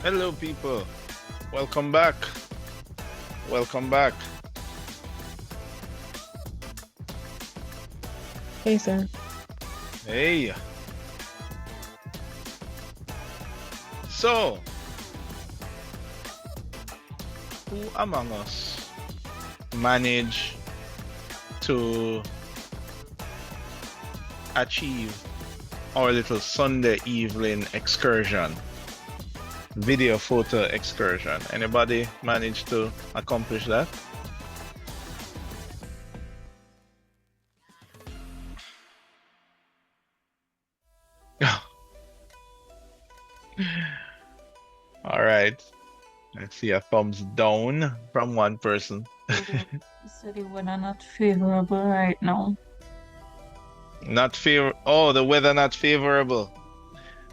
Hello, people. Welcome back. Welcome back. Hey, sir. Hey. So, who among us managed to achieve our little Sunday evening excursion, video photo excursion? Anybody managed to accomplish that? All right. I see a thumbs down from one person. He said the weather not favorable right now. Not favor. Oh, the weather not favorable.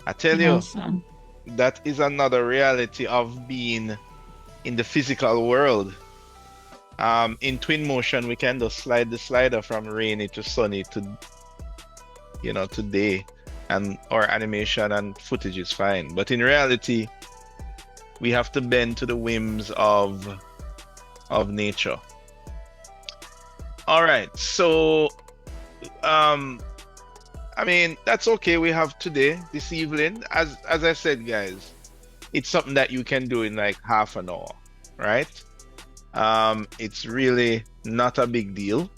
I tell you, Yes, sir. that is another reality of being in the physical world. In twin motion, we can just slide the slider from rainy to sunny to day, and our animation and footage is fine. But in reality, we have to bend to the whims of nature. All right, so I mean, that's okay. We have today, this evening. As I said, guys, it's something that you can do in like half an hour, right? It's really not a big deal.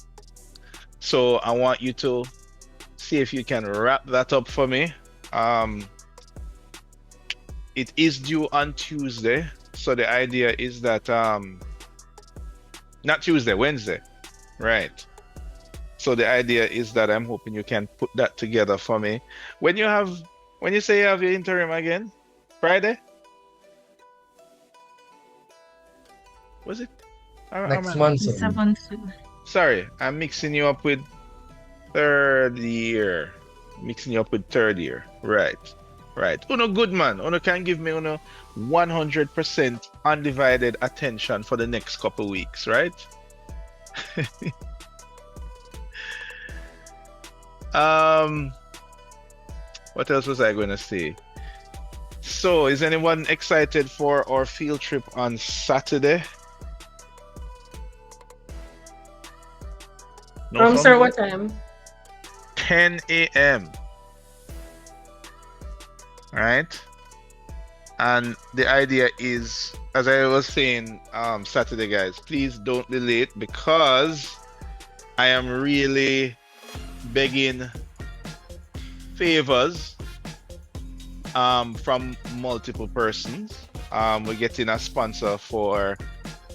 So I want you to see if you can wrap that up for me. Um, it is due on Tuesday. So the idea is that not Tuesday, Wednesday, right? So the idea is that I'm hoping you can put that together for me. When you say you have your interim again, Friday? Was it? Next month, The sir. 7th, sir. Sorry, I'm mixing you up with third year. Mixing you up with third year. Right. Right. Uno good man. Uno can give me uno 100% undivided attention for the next couple weeks, right? Um, what else was I going to say? So, is anyone excited for our field trip on Saturday? No Sir, thumbs what up? time? 10 a.m. Right? And the idea is, as I was saying, Saturday, guys, please don't be late because I am really begging favors from multiple persons. We're getting a sponsor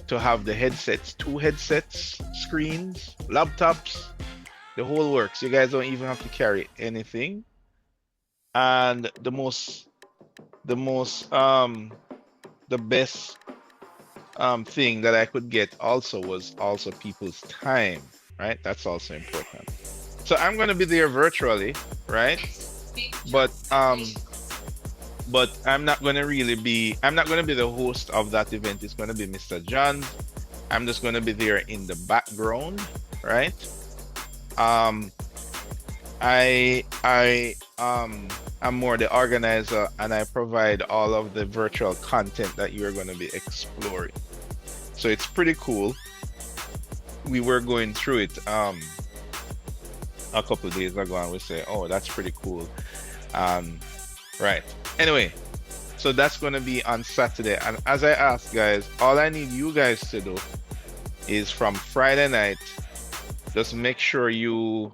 to have the headsets, two headsets, screens, laptops, the whole works. You guys don't even have to carry anything. And the best thing that I could get also was also people's time, right? That's also important. So I'm gonna be there virtually, right? But I'm not gonna be the host of that event. It's gonna be Mr. John. I'm just gonna be there in the background, right? Um, I'm more the organizer and I provide all of the virtual content that you're gonna be exploring. So it's pretty cool. We were going through it a couple of days ago and we say, oh, that's pretty cool. Right. Anyway, so that's going to be on Saturday. And as I asked, guys, all I need you guys to do is from Friday night, just make sure you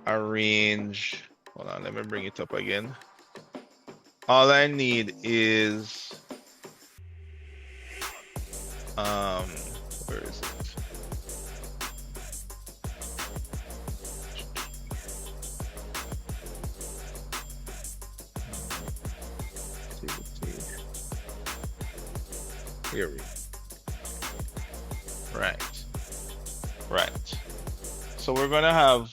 arrange. Hold on, let me bring it up again. All I need is, where is it? Here we go. Right. Right. So we're gonna have.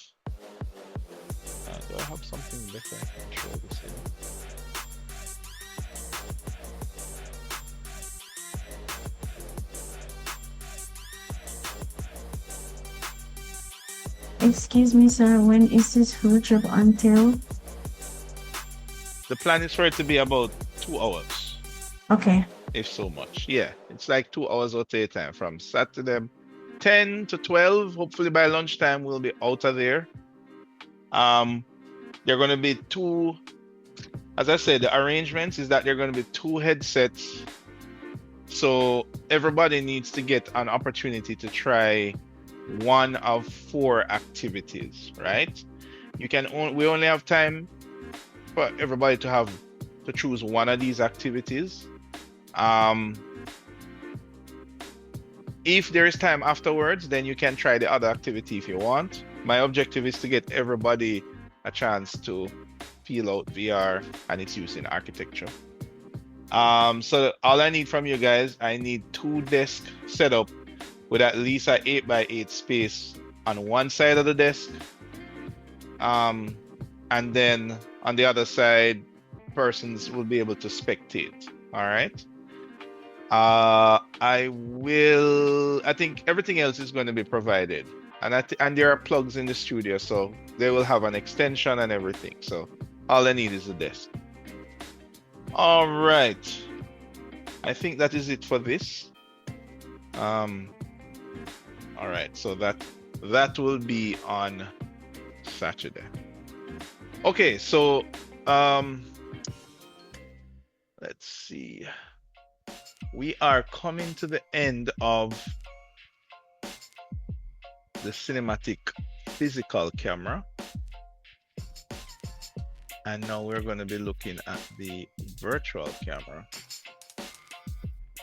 Do I have something better I can show this in? Excuse me, sir. When is this field trip until? The plan is for it to be about 2 hours. Okay. if so much. Yeah, it's like 2 hours out of your time from Saturday 10 to 12. Hopefully by lunchtime we'll be out of there. Um, there are going to be two, as I said, the arrangements is that there are going to be two headsets. So everybody needs to get an opportunity to try one of four activities, right? We only have time for everybody to choose one of these activities. Um, if there is time afterwards, then you can try the other activity if you want. My objective is to get everybody a chance to feel out VR and its use in architecture. So all I need from you guys, I need two desks set up with at least an 8x8 space on one side of the desk. And then on the other side, persons will be able to spectate. All right. I think everything else is going to be provided. And there are plugs in the studio, so they will have an extension and everything. So all I need is a desk. All right. I think that is it for this. All right, so that will be on Saturday. Okay, so let's see. We are coming to the end of the cinematic physical camera. And now we're going to be looking at the virtual camera.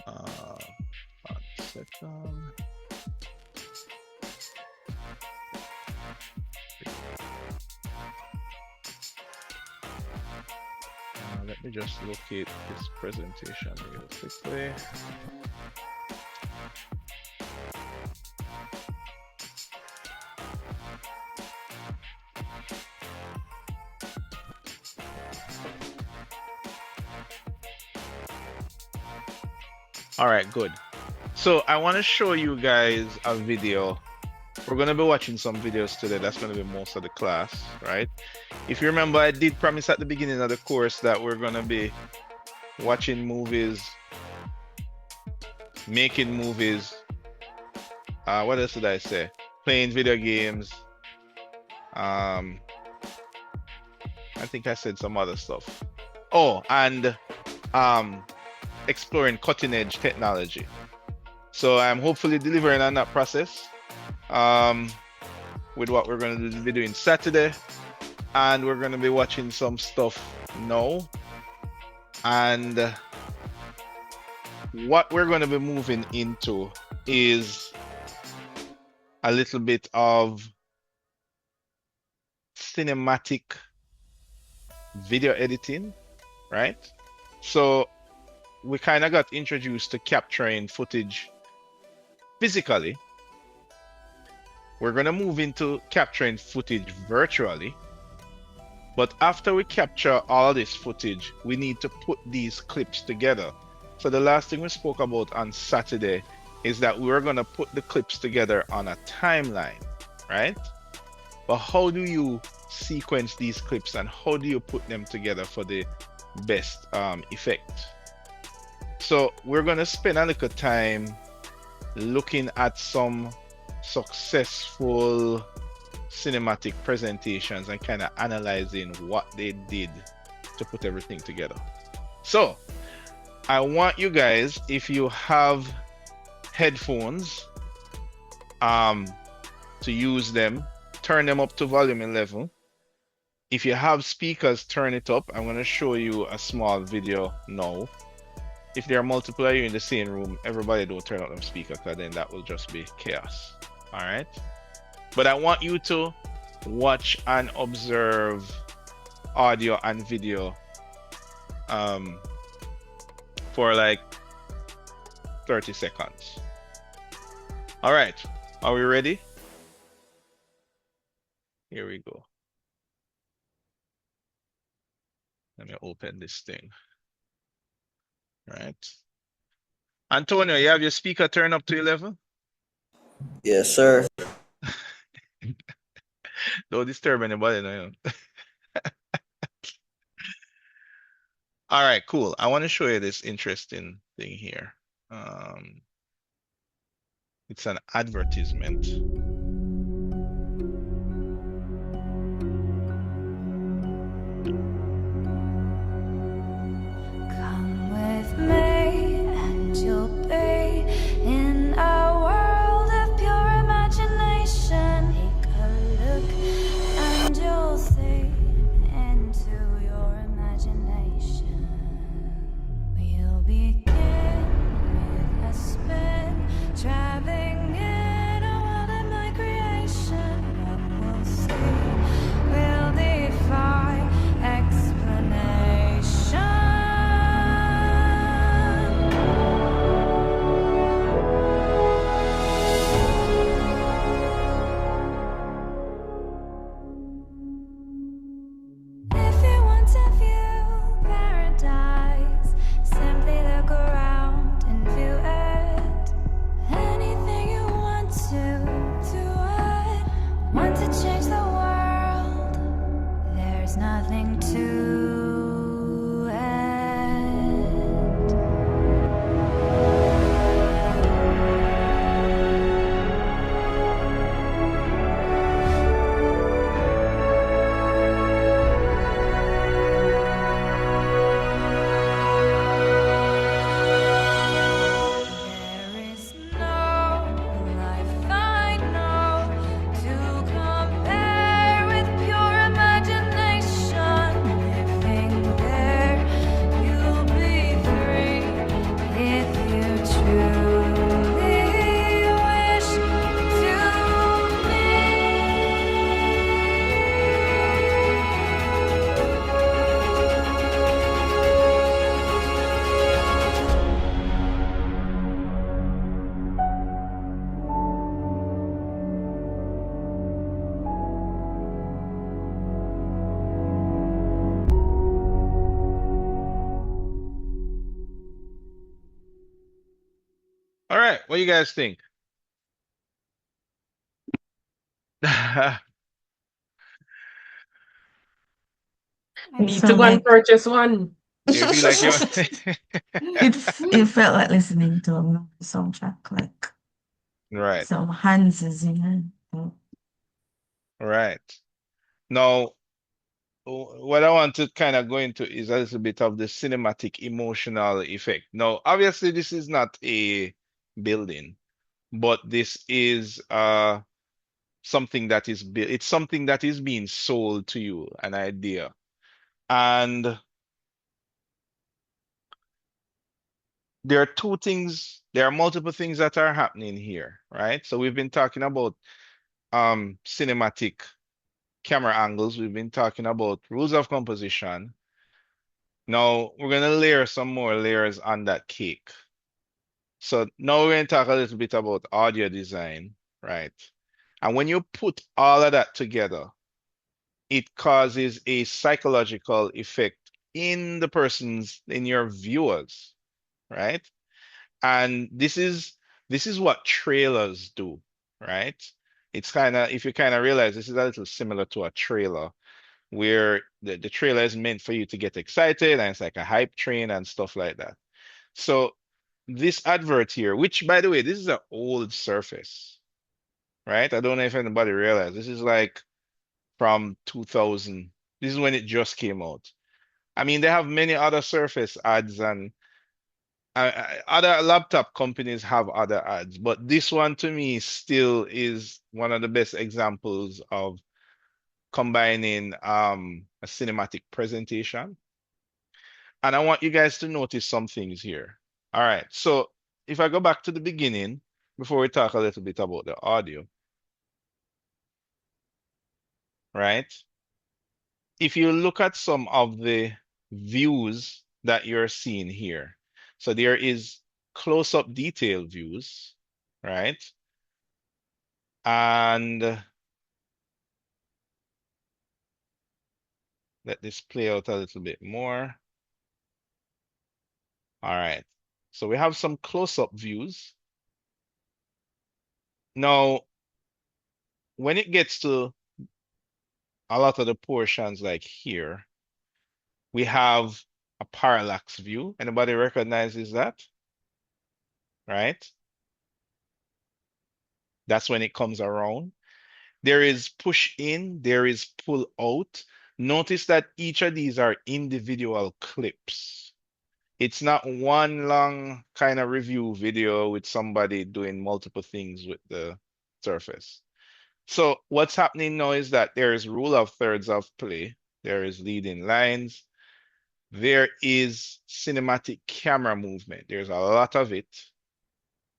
1 second. Let me just locate this presentation real quickly. All right, good. So I want to show you guys a video. We're going to be watching some videos today. That's going to be most of the class, right? If you remember, I did promise at the beginning of the course that we're going to be watching movies, making movies. What else did I say? Playing video games. I think I said some other stuff. Oh, and exploring cutting edge technology. So I'm hopefully delivering on that process with what we're going to be doing Saturday. And we're going to be watching some stuff now. And what we're going to be moving into is a little bit of cinematic video editing, right? So we kind of got introduced to capturing footage physically. We're going to move into capturing footage virtually. But after we capture all this footage, we need to put these clips together. So the last thing we spoke about on Saturday is that we were going to put the clips together on a timeline, right? But how do you sequence these clips and how do you put them together for the best effect? So we're going to spend a little time looking at some successful cinematic presentations and kind of analyzing what they did to put everything together. So I want you guys, if you have headphones, to use them, turn them up to volume 11. If you have speakers, turn it up. I'm going to show you a small video now. If there are multiple of you in the same room, everybody don't turn up them speakers, because then that will just be chaos. All right. But I want you to watch and observe audio and video for like 30 seconds. All right. Are we ready? Here we go. Let me open this thing. All right. Antonio, you have your speaker turned up to 11? Yes, sir. Don't disturb anybody now. All right, cool. I want to show you this interesting thing here. Um, it's an advertisement. Come with me and you'll be in a world of pure imagination. Take a look and you'll see into your imagination. We'll begin with a spin, traveling in a world of my creation. What we'll see will defy explanation. If you want to view paradise, simply look around and view it. Anything you want to do it. Want to change the world? There's nothing to it. There is no life I know to compare with pure imagination. Living there, you'll be free if you truly wish to All right, what do you guys think? Need to Sound go and like purchase one. You feel like you it felt like listening to a movie soundtrack, like right, some Hanses, you know. right. Now, what I want to kind of go into is a little bit of the cinematic emotional effect. Now, obviously, this is not a building, but this is something that is built. It's something that is being sold to you, an idea. And there are two things, there are multiple things that are happening here, right? So we've been talking about cinematic camera angles, we've been talking about rules of composition. Now we're gonna layer some more layers on that cake. So now we're gonna talk a little bit about audio design, right? And when you put all of that together, it causes a psychological effect in the person's, in your viewers, right? And this is what trailers do, right? It's kind of, if you kind of realize, this is a little similar to a trailer where the trailer is meant for you to get excited and it's like a hype train and stuff like that. So this advert here, which by the way, this is an old Surface, right? I don't know if anybody realized this is like from 2000. This is when it just came out. I mean, they have many other Surface ads, and other laptop companies have other ads, but this one to me still is one of the best examples of combining a cinematic presentation. And I want you guys to notice some things here. All right, so if I go back to the beginning, before we talk a little bit about the audio, right? If you look at some of the views that you're seeing here, so there is close-up detail views, right? And let this play out a little bit more. All right. So we have some close-up views. Now, when it gets to a lot of the portions like here, we have a parallax view. Anybody recognizes that? Right? That's when it comes around. There is push in, there is pull out. Notice that each of these are individual clips. It's not one long kind of review video with somebody doing multiple things with the surface. So what's happening now is that there is rule of thirds of play. There is leading lines. There is cinematic camera movement. There's a lot of it,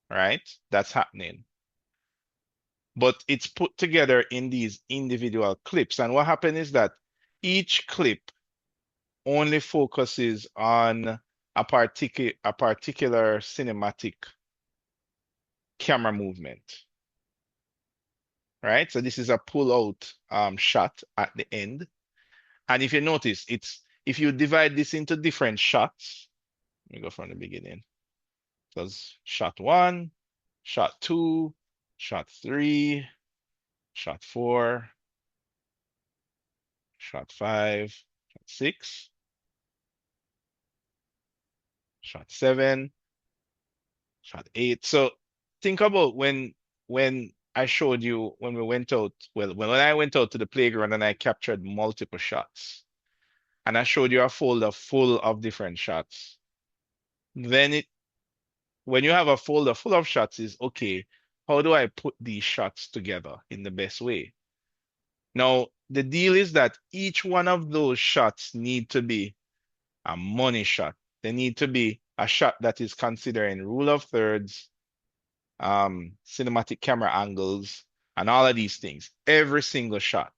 right? That's happening. But it's put together in these individual clips. And what happened is that each clip only focuses on a particular cinematic camera movement, right? So this is a pull-out shot at the end. And if you notice, if you divide this into different shots, let me go from the beginning. So it's shot 1, shot 2, shot 3, shot 4, shot 5, shot 6, shot 7, shot 8. So think about when I showed you when we went out, well, when I went out to the playground and I captured multiple shots, and I showed you a folder full of different shots. Then when you have a folder full of shots is okay, how do I put these shots together in the best way? Now, the deal is that each one of those shots need to be a money shot. They need to be a shot that is considering rule of thirds, cinematic camera angles, and all of these things. Every single shot.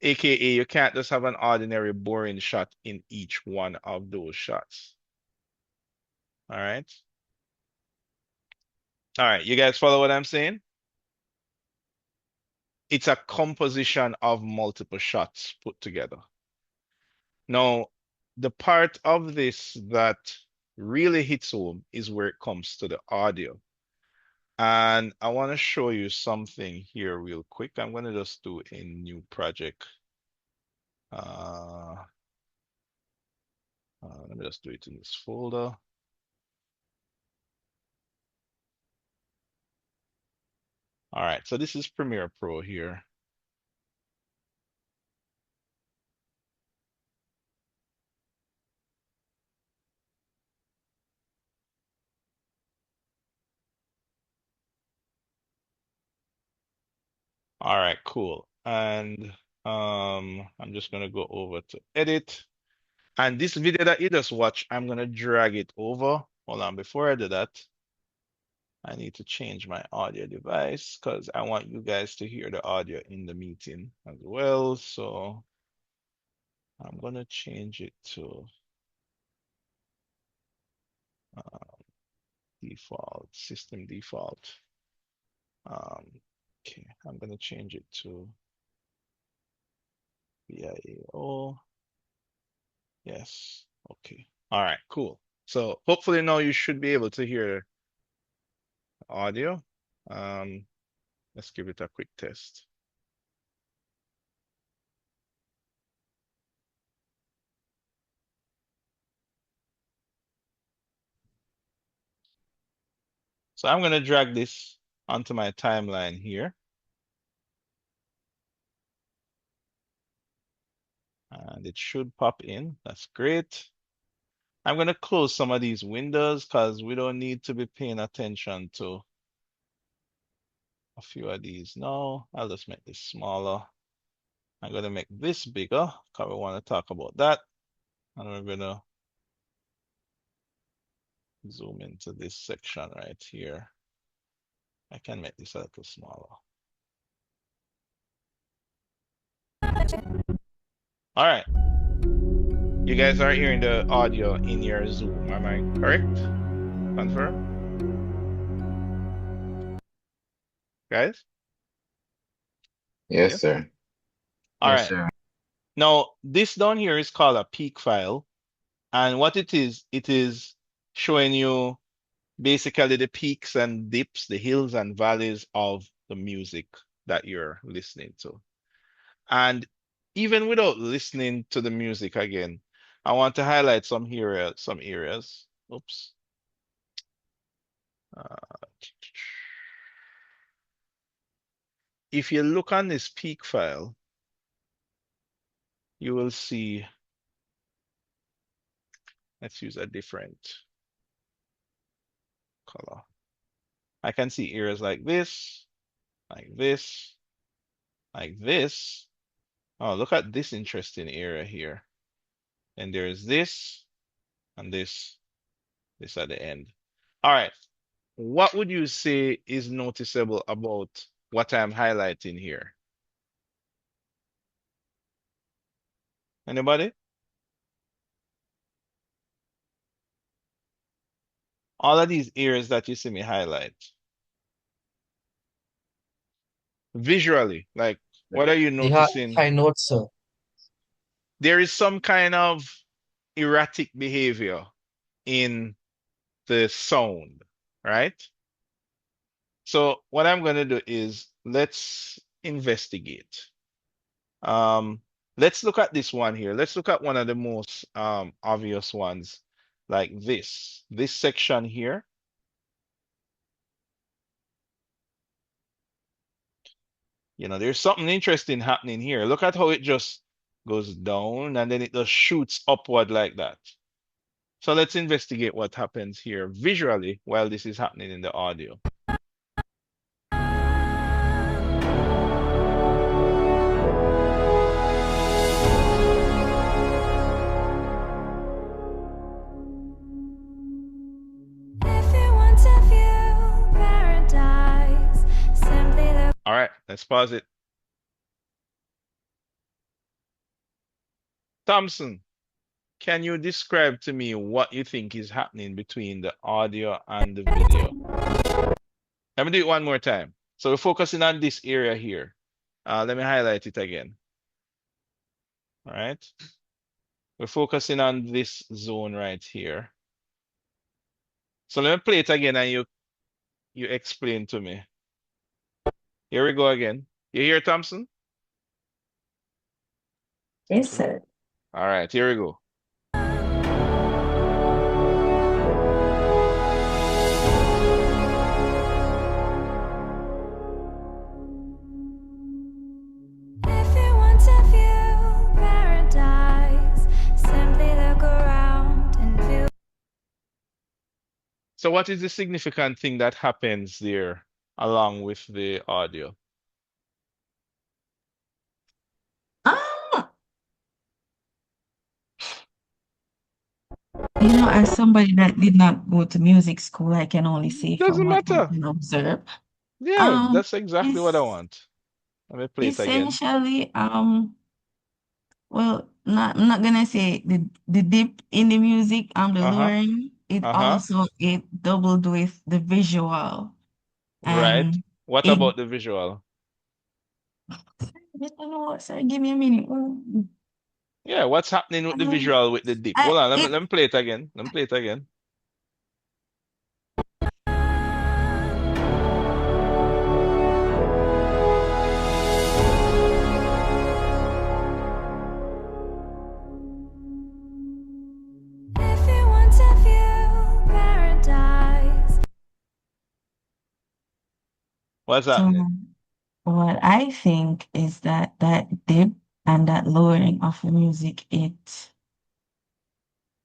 AKA, you can't just have an ordinary boring shot in each one of those shots. All right. All right. You guys follow what I'm saying? It's a composition of multiple shots put together. Now, the part of this that really hits home is where it comes to the audio. And I want to show you something here real quick. I'm going to just do a new project. Let me just do it in this folder. All right, so this is Premiere Pro here. All right, cool. And I'm just gonna go over to edit. And this video that you just watched, I'm gonna drag it over. Hold on, before I do that, I need to change my audio device because I want you guys to hear the audio in the meeting as well. So I'm gonna change it to default, system default. Okay, I'm gonna change it to VIAO. Yes, okay. All right, cool. So hopefully now you should be able to hear audio. Let's give it a quick test. So I'm gonna drag this onto my timeline here. And it should pop in. That's great. I'm gonna close some of these windows because we don't need to be paying attention to a few of these. No, I'll just make this smaller. I'm gonna make this bigger because we want to talk about that. And we're gonna zoom into this section right here. I can make this a little smaller. All right. You guys are hearing the audio in your Zoom, am I correct? Confirm? Guys? Yes, Yes? sir. All Yes, right. sir. Now, this down here is called a peak file. And what it is showing you basically the peaks and dips, the hills and valleys of the music that you're listening to. And even without listening to the music again, I want to highlight some areas. Oops. Uh, if you look on this peak file, you will see, let's use a different color. I can see areas like this, like this, like this. Oh, look at this interesting area here. And there's this and this at the end. All right. What would you say is noticeable about what I'm highlighting here? Anybody? All of these areas that you see me highlight. Visually, like what are you The high, noticing? high notes, sir. There is some kind of erratic behavior in the sound, right? So what I'm going to do is let's investigate. Um, let's look at this one here. Let's look at one of the most obvious ones, like this section here. You know, there's something interesting happening here. Look at how it just goes down and then it just shoots upward like that. So let's investigate what happens here visually while this is happening in the audio. If you want to view paradise, simply look. All right, let's pause it. Thompson, can you describe to me what you think is happening between the audio and the video? Let me do it one more time. So we're focusing on this area here. Let me highlight it again. All right. We're focusing on this zone right here. So let me play it again and you explain to me. Here we go again. You hear Thompson? Yes, sir. All right, here we go. If you want to view paradise, simply look around and view. So what is the significant thing that happens there along with the audio? Um, as somebody that did not go to music school, I can only say from Doesn't what I matter. can observe. Yeah, Um, that's exactly what I it's want. Let me play it again. essentially, well, I'm not gonna say the dip in the music, the Uh-huh. lowering, Uh-huh. it doubled with the visual Right. and What it about the visual? I don't know what, sorry, give me a minute. Yeah, what's happening with the Um, visual with the dip? I Hold on, it let me play it again. Let me play it again. If you want to view paradise. What's so happening? what I think is that that dip and that lowering of the music,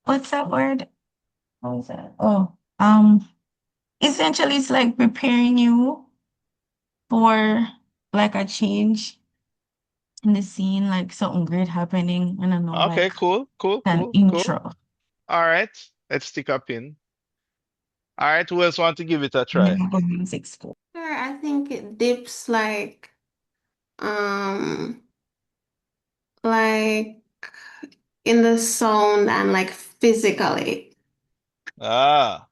what's that word? What was that? Oh, essentially it's like preparing you for like a change in the scene, like something great happening. I don't know, Okay, like cool, cool, an cool, cool. intro. All right, let's stick up in. All right, who else want to give it a try? Never go music school. Sure, I think it dips um like in the sound and like physically. Ah,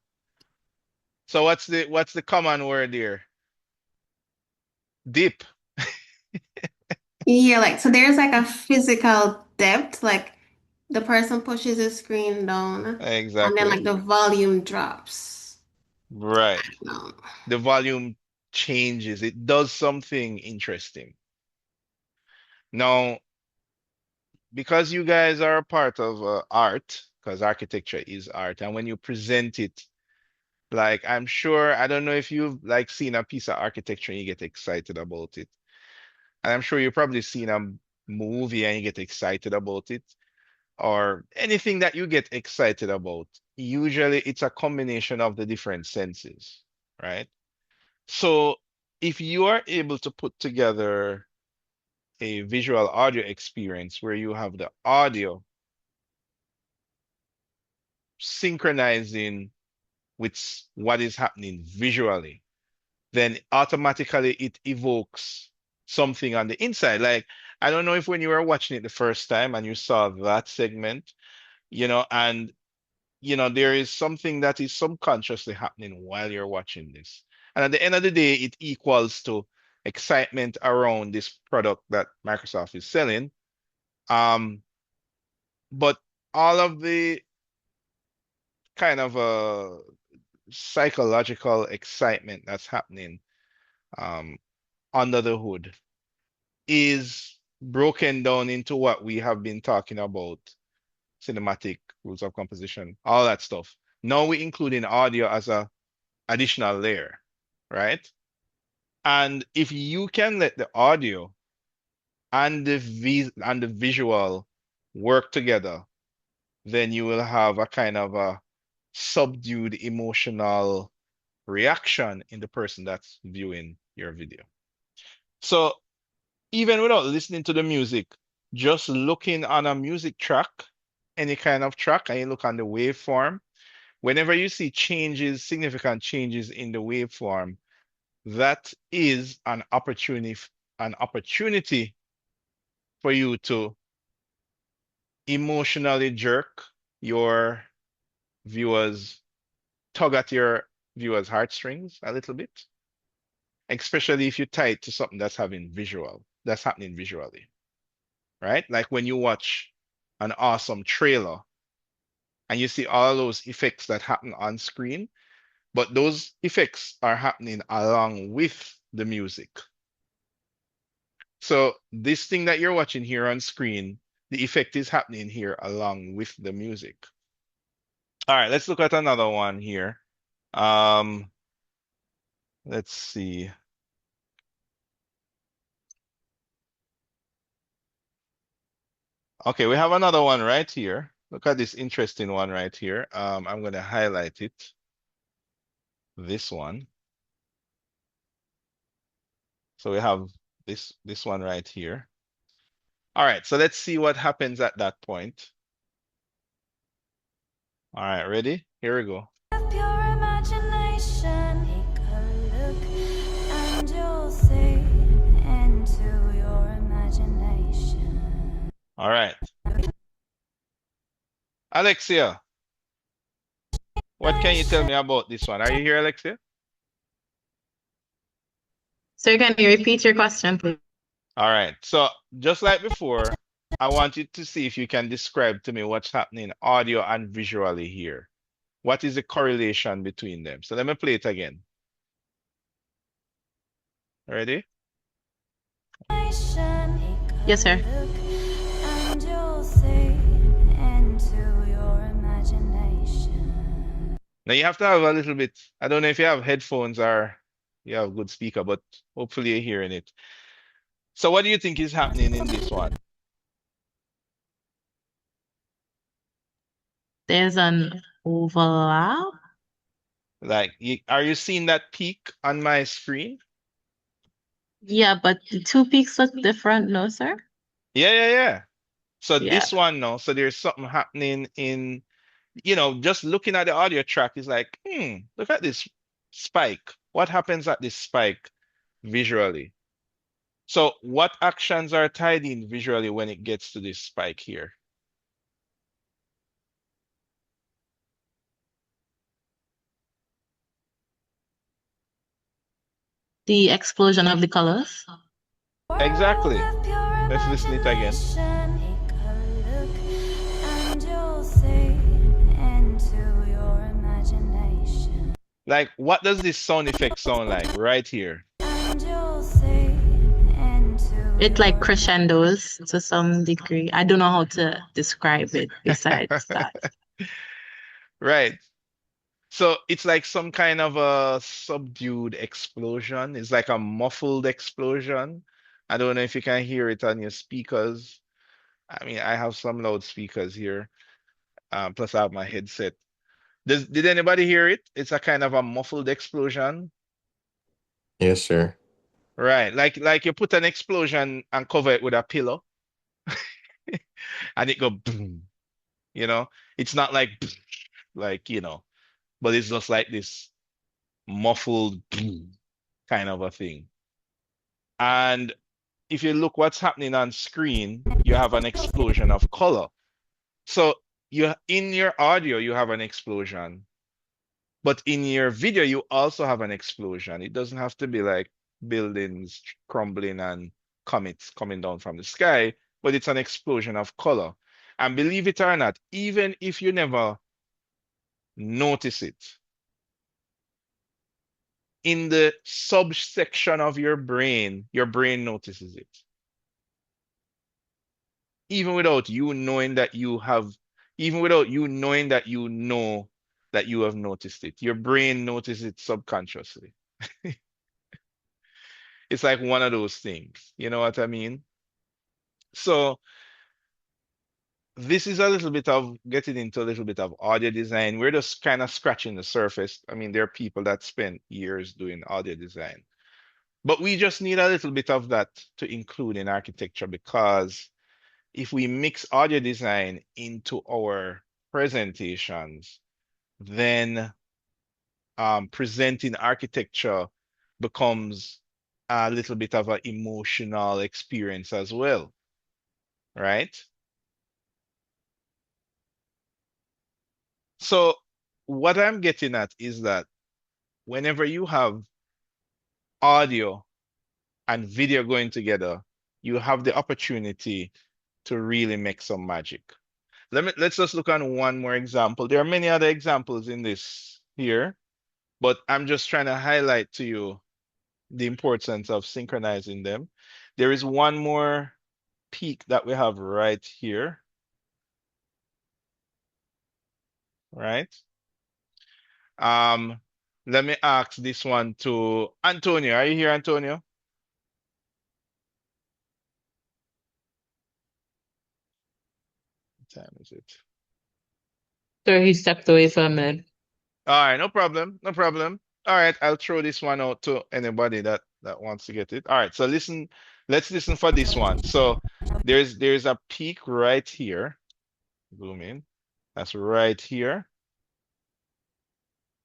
so what's the common word here? Dip. Yeah, like so there's like a physical depth, like the person pushes the screen down and then Exactly. like the volume drops. Right. No. The volume changes. It does something interesting. Now, because you guys are a part of art, because architecture is art, and when you present it, like I'm sure, I don't know if you've like seen a piece of architecture and you get excited about it. And I'm sure you've probably seen a movie and you get excited about it, or anything that you get excited about. Usually it's a combination of the different senses, right? So if you are able to put together a visual audio experience where you have the audio synchronizing with what is happening visually, then automatically it evokes something on the inside. Like, I don't know if when you were watching it the first time and you saw that segment, and there is something that is subconsciously happening while you're watching this. And at the end of the day, it equals to excitement around this product that Microsoft is selling. But all of the kind of psychological excitement that's happening um, under the hood is broken down into what we have been talking about: cinematic, rules of composition, all that stuff. Now we include in audio as a additional layer, right? And if you can let the audio and the visual work together, then you will have a kind of a subdued emotional reaction in the person that's viewing your video. So even without listening to the music, just looking on a music track, any kind of track, and you look on the waveform, whenever you see changes, significant changes in the waveform, that is an opportunity for you to emotionally jerk your viewers, tug at your viewers' heartstrings a little bit, especially if you tie it to something that's happening visually, right? Like when you watch an awesome trailer and you see all those effects that happen on screen, but those effects are happening along with the music. So this thing that you're watching here on screen, the effect is happening here along with the music. All right, let's look at another one here. Let's see. Okay, we have another one right here. Look at this interesting one right here. I'm going to highlight it. This one. So we have this one right here. All right, so let's see what happens at that point. All right, ready? Here we go. Pure imagination, take a look and you'll see into your imagination. All right. Alexia, what can you tell me about this one? Are you here, Alexia? Sir, can you repeat your question, please? All right. So just like before, I want you to see if you can describe to me what's happening audio and visually here. What is the correlation between them? So let me play it again. Ready? Yes, sir. And you'll see into your imagination. Now you have to have a little bit, I don't know if you have headphones or you have a good speaker, but hopefully you're hearing it. So what do you think is happening in this one? There's an overlap. Like, are you seeing that peak on my screen? Yeah, but the two peaks look different, no, sir? Yeah. So Yeah. this one, no. So there's something happening in, just looking at the audio track is like, look at this spike. What happens at this spike visually? So what actions are tied in visually when it gets to this spike here? The explosion of the colors. Exactly. Let's listen it again. Take a look and you'll see into your imagination. Like, what does this sound effect sound like right here? And you'll see into It like crescendos to some degree. I don't know how to describe it besides that. Right. So it's like some kind of a subdued explosion. It's like a muffled explosion. I don't know if you can hear it on your speakers. I mean, I have some loudspeakers here. Plus I have my headset. Did anybody hear it? It's a kind of a muffled explosion. Yes, sir. Right. Like you put an explosion and cover it with a pillow and it go boom, you know? It's not like like, but it's just like this muffled boom kind of a thing. And if you look what's happening on screen, you have an explosion of color. So you in your audio, you have an explosion, but in your video, you also have an explosion. It doesn't have to be like buildings crumbling and comets coming down from the sky, but it's an explosion of color. And believe it or not, even if you never notice it, in the subsection of your brain notices it. Even without you knowing that you have, even without you knowing that you know that you have noticed it, your brain notices it subconsciously. It's like one of those things. You know what I mean? So this is a little bit of getting into a little bit of audio design. We're just kind of scratching the surface. I mean, there are people that spend years doing audio design, but we just need a little bit of that to include in architecture, because if we mix audio design into our presentations, then presenting architecture becomes a little bit of an emotional experience as well, right? So what I'm getting at is that whenever you have audio and video going together, you have the opportunity to really make some magic. Let's just look on one more example. There are many other examples in this here, but I'm just trying to highlight to you the importance of synchronizing them. There is one more peak that we have right here, right? Let me ask this one to Antonio. Are you here, Antonio? What time is it? So he stepped away from it. All right, no problem, no problem. All right, I'll throw this one out to anybody that wants to get it. All right, so listen, let's listen for this one. So there's a peak right here. Zoom in. That's right here.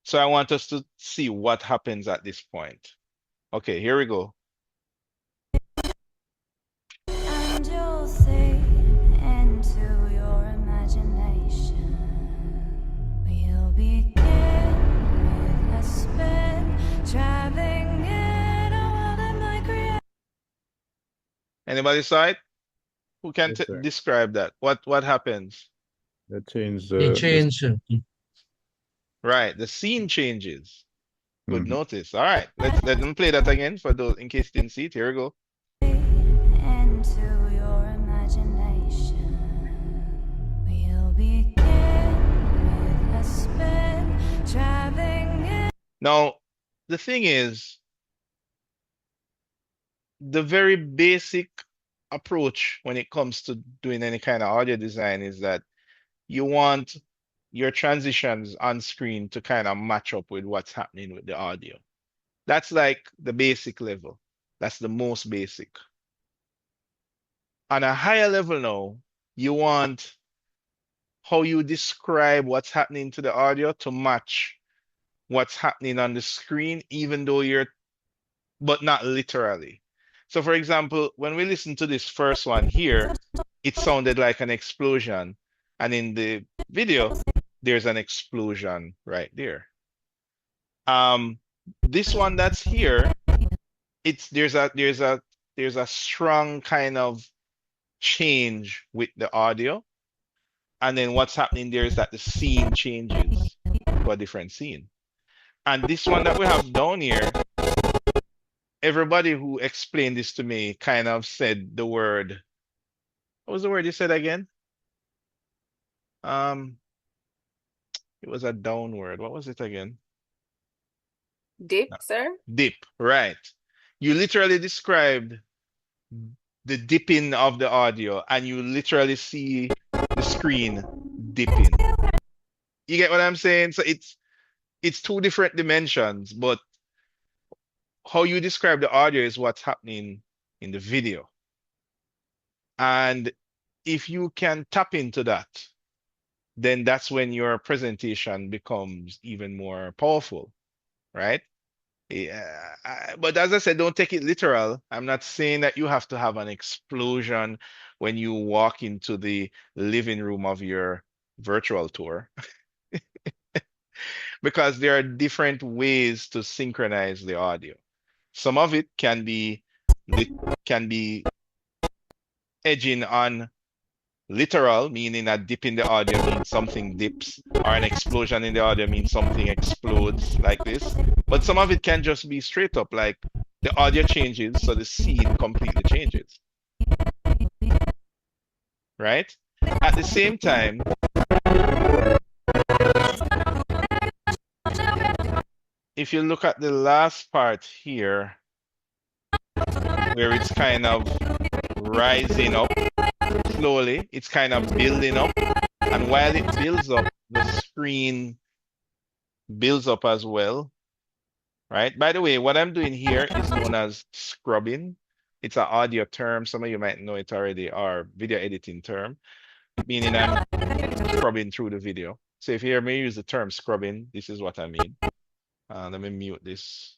So I want us to see what happens at this point. Okay, here we go. And you'll see into your imagination. We'll begin with a spin, driving in a world of my creation. Anybody saw it? Who can Yes, sir. describe that? What happens? That changed It the changed. Right, the scene changes. Good Mhm. notice. All right, let them play that again for those in case you didn't see it. Here we go. Into your imagination. We'll begin with a spin, driving in. Now, the thing is, the very basic approach when it comes to doing any kind of audio design is that you want your transitions on screen to kind of match up with what's happening with the audio. That's like the basic level. That's the most basic. On a higher level now, you want how you describe what's happening to the audio to match what's happening on the screen, even though but not literally. So for example, when we listen to this first one here, it sounded like an explosion. And in the video, there's an explosion right there. This one that's here, there's a strong kind of change with the audio. And then what's happening there is that the scene changes to a different scene. And this one that we have down here, everybody who explained this to me kind of said the word. What was the word you said again? Um, it was a down word. What was it again? Dip, No. sir? Dip, right. You literally described the dipping of the audio, and you literally see the screen dipping. You get what I'm saying? So it's two different dimensions, but how you describe the audio is what's happening in the video. And if you can tap into that, then that's when your presentation becomes even more powerful, right? Yeah, but as I said, don't take it literal. I'm not saying that you have to have an explosion when you walk into the living room of your virtual tour, because there are different ways to synchronize the audio. Some of it can be can be edging on literal, meaning a dip in the audio means something dips, or an explosion in the audio means something explodes like this. But some of it can just be straight up, like the audio changes, so the scene completely changes, right? At the same time, if you look at the last part here, where it's kind of rising up slowly, it's kind of building up. And while it builds up, the screen builds up as well, right? By the way, what I'm doing here is known as scrubbing. It's an audio term. Some of you might know it already, or video editing term, meaning I'm scrubbing through the video. So if you hear me use the term scrubbing, this is what I mean. Let me mute this.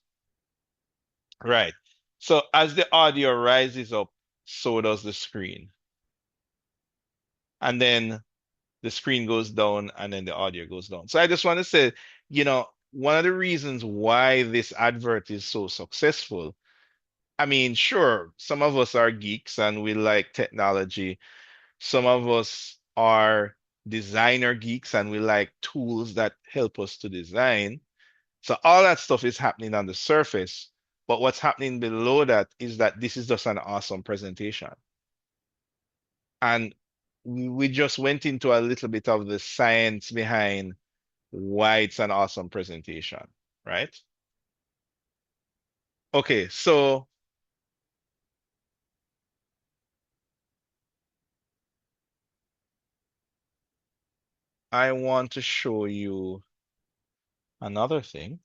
Right. So as the audio rises up, so does the screen. And then the screen goes down and then the audio goes down. So I just want to say, one of the reasons why this advert is so successful, I mean, sure, some of us are geeks and we like technology. Some of us are designer geeks and we like tools that help us to design. So all that stuff is happening on the surface. But what's happening below that is that this is just an awesome presentation. And we just went into a little bit of the science behind why it's an awesome presentation, right? Okay, so I want to show you another thing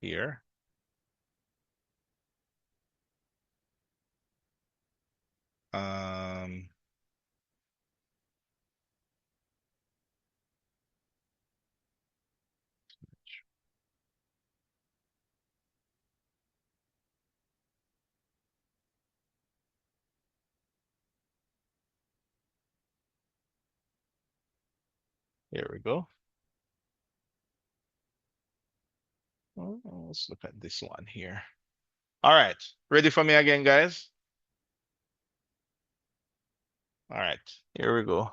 here. Here we go. Let's look at this one here. All right, ready for me again, guys? All right, here we go.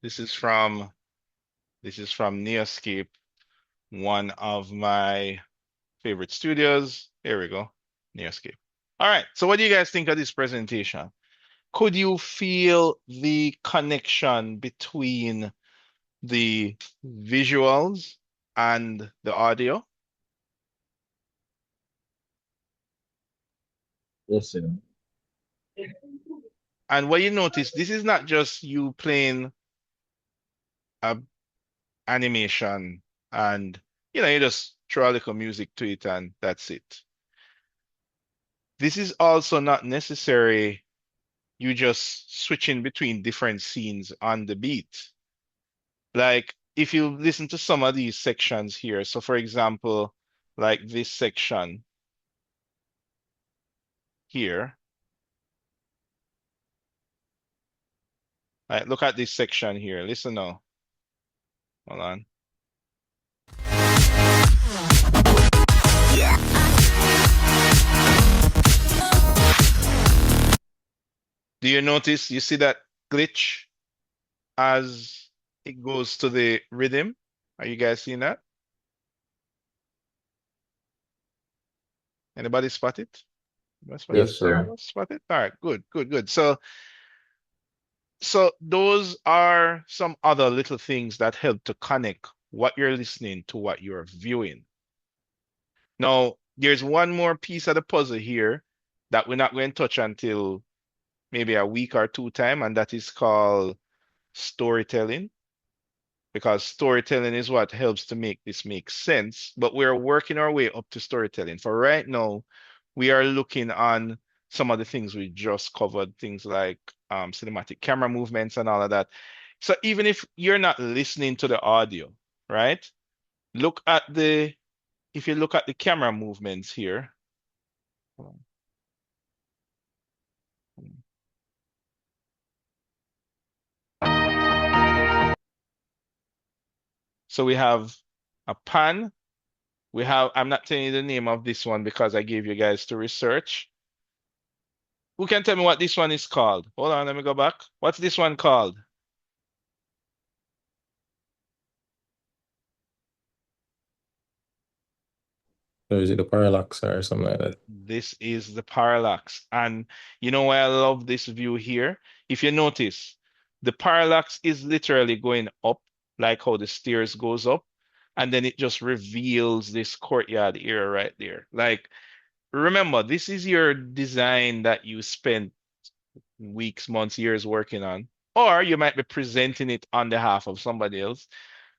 This is from Neoscape, one of my favorite studios. Here we go. Neoscape. All right. So what do you guys think of this presentation? Could you feel the connection between the visuals and the audio? Yes, sir. And what you notice, this is not just you playing a animation and you just throw a little music to it and that's it. This is also not necessary you just switching between different scenes on the beat. Like if you listen to some of these sections here, so for example, like this section here, right? Look at this section here. Listen now. Hold on. Do you notice? You see that glitch as it goes to the rhythm? Are you guys seeing that? Anybody spot it? Anybody spot it? Yes, All sir. of us spot it? All right, good, good, good. So those are some other little things that help to connect what you're listening to what you're viewing. Now, there's one more piece of the puzzle here that we're not going to touch until maybe a week or two time, and that is called storytelling, because storytelling is what helps to make this make sense. But we're working our way up to storytelling. For right now, we are looking on some of the things we just covered, things like cinematic camera movements and all of that. So even if you're not listening to the audio, right? Look at if you look at the camera movements here. So we have a pan. I'm not telling you the name of this one because I gave you guys to research. Who can tell me what this one is called? Hold on, let me go back. What's this one called? So is it the parallax or something like that? This is the parallax. And you know why I love this view here? If you notice, the parallax is literally going up, like how the stairs goes up, and then it just reveals this courtyard area right there. Like, remember, this is your design that you spent weeks, months, years working on, or you might be presenting it on behalf of somebody else.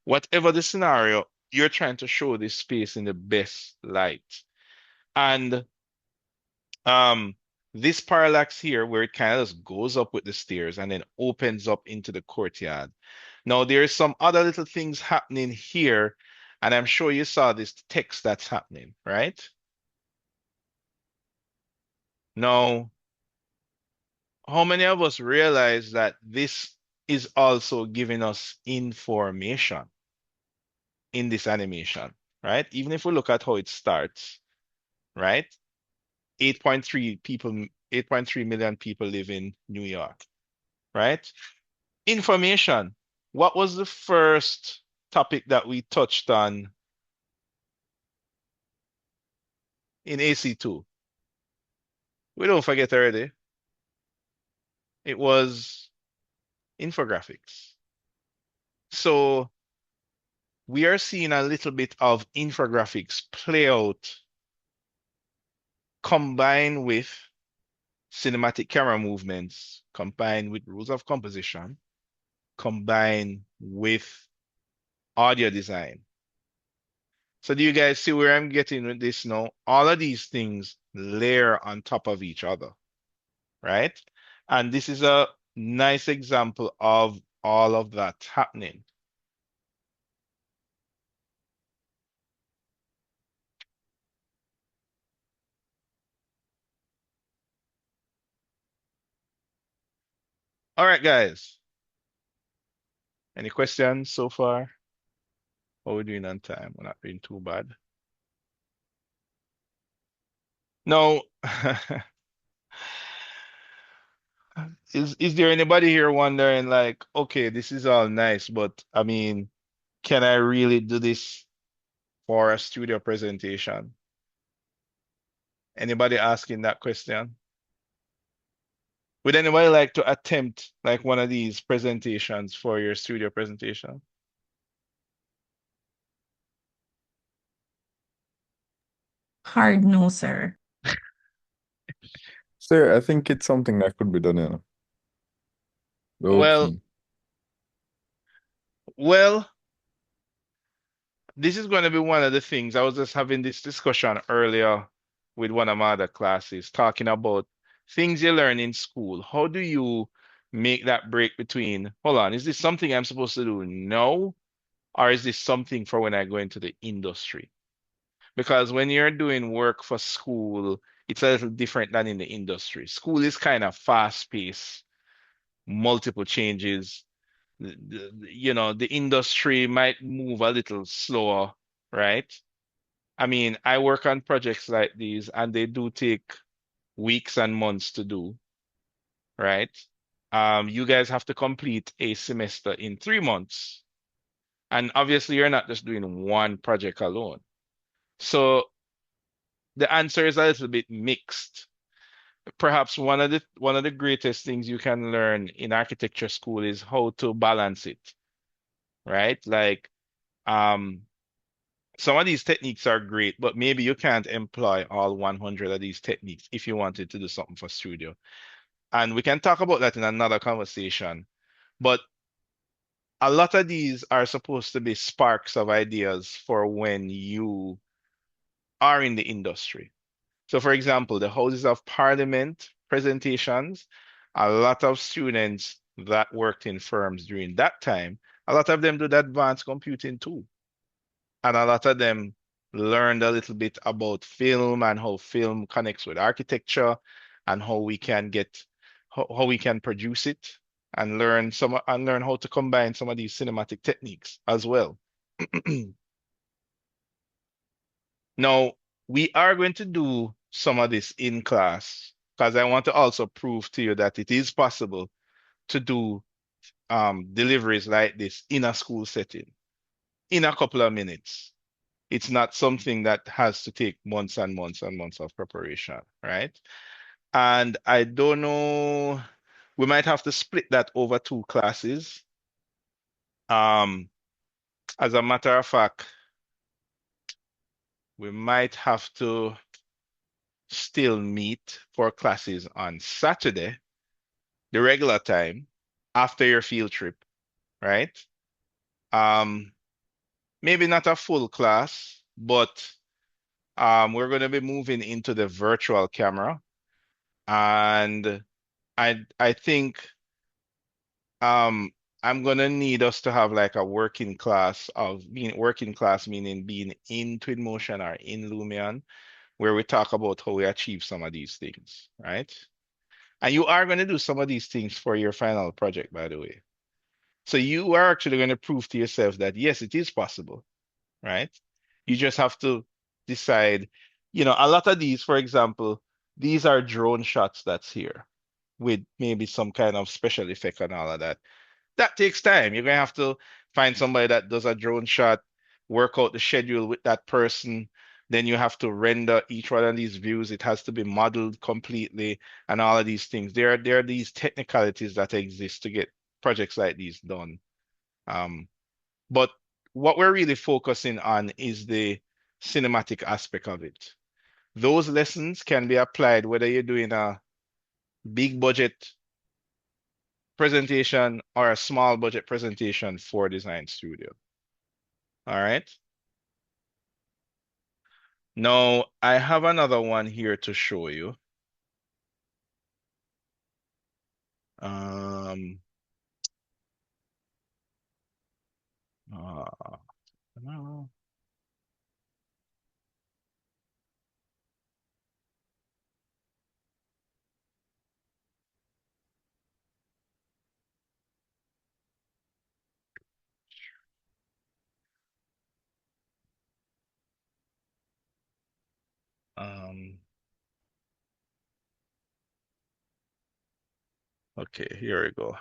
Whatever the scenario, you're trying to show this space in the best light. And um, this parallax here, where it kind of just goes up with the stairs and then opens up into the courtyard. Now, there's some other little things happening here, and I'm sure you saw this text that's happening, right? Now, how many of us realize that this is also giving us information in this animation, right? Even if we look at how it starts, right? 8.3 million people live in New York, right? Information. What was the first topic that we touched on in AC2? We don't forget already. It was infographics. So we are seeing a little bit of infographics play out combined with cinematic camera movements, combined with rules of composition, combined with audio design. So do you guys see where I'm getting with this now? All of these things layer on top of each other, right? And this is a nice example of all of that happening. All right, guys. Any questions so far? What are we doing on time? We're not doing too bad. No. Is there anybody here wondering like, okay, this is all nice, but I mean, can I really do this for a studio presentation? Anybody asking that question? Would anybody like to attempt like one of these presentations for your studio presentation? Hard no, sir. Sir, I think it's something that could be done, Low Well, key. well, this is going to be one of the things. I was just having this discussion earlier with one of my other classes, talking about things you learn in school. How do you make that break between, hold on, is this something I'm supposed to do now, or is this something for when I go into the industry? Because when you're doing work for school, it's a little different than in the industry. School is kind of fast-paced, multiple changes. The industry might move a little slower, right? I mean, I work on projects like these and they do take weeks and months to do, right? You guys have to complete a semester in 3 months. And obviously, you're not just doing one project alone. So the answer is a little bit mixed. Perhaps one of the greatest things you can learn in architecture school is how to balance it, right? Like, um, some of these techniques are great, but maybe you can't employ all 100 of these techniques if you wanted to do something for studio. And we can talk about that in another conversation. But a lot of these are supposed to be sparks of ideas for when you are in the industry. So, for example, the Houses of Parliament presentations, a lot of students that worked in firms during that time, a lot of them did advanced computing too. And a lot of them learned a little bit about film and how film connects with architecture and how we can produce it and learn how to combine some of these cinematic techniques as well. Now, we are going to do some of this in class because I want to also prove to you that it is possible to do deliveries like this in a school setting in a couple of minutes. It's not something that has to take months and months and months of preparation, right? And I don't know, we might have to split that over two classes. As a matter of fact, we might have to still meet for classes on Saturday, the regular time, after your field trip, right? Um, Maybe not a full class, but we're going to be moving into the virtual camera. And I think um I'm gonna need us to have like a working class meaning being in Twinmotion or in Lumion, where we talk about how we achieve some of these things, right? And you are going to do some of these things for your final project, by the way. So you are actually going to prove to yourself that yes, it is possible, right? You just have to decide, a lot of these, for example, these are drone shots that's here with maybe some kind of special effect and all of that. That takes time. You're gonna have to find somebody that does a drone shot, work out the schedule with that person. Then you have to render each one of these views. It has to be modeled completely and all of these things. There are these technicalities that exist to get projects like these done. Um, but what we're really focusing on is the cinematic aspect of it. Those lessons can be applied whether you're doing a big budget presentation or a small budget presentation for Design Studio. All right. Now I have another one here to show you. Um, no. Um, Okay, here we go.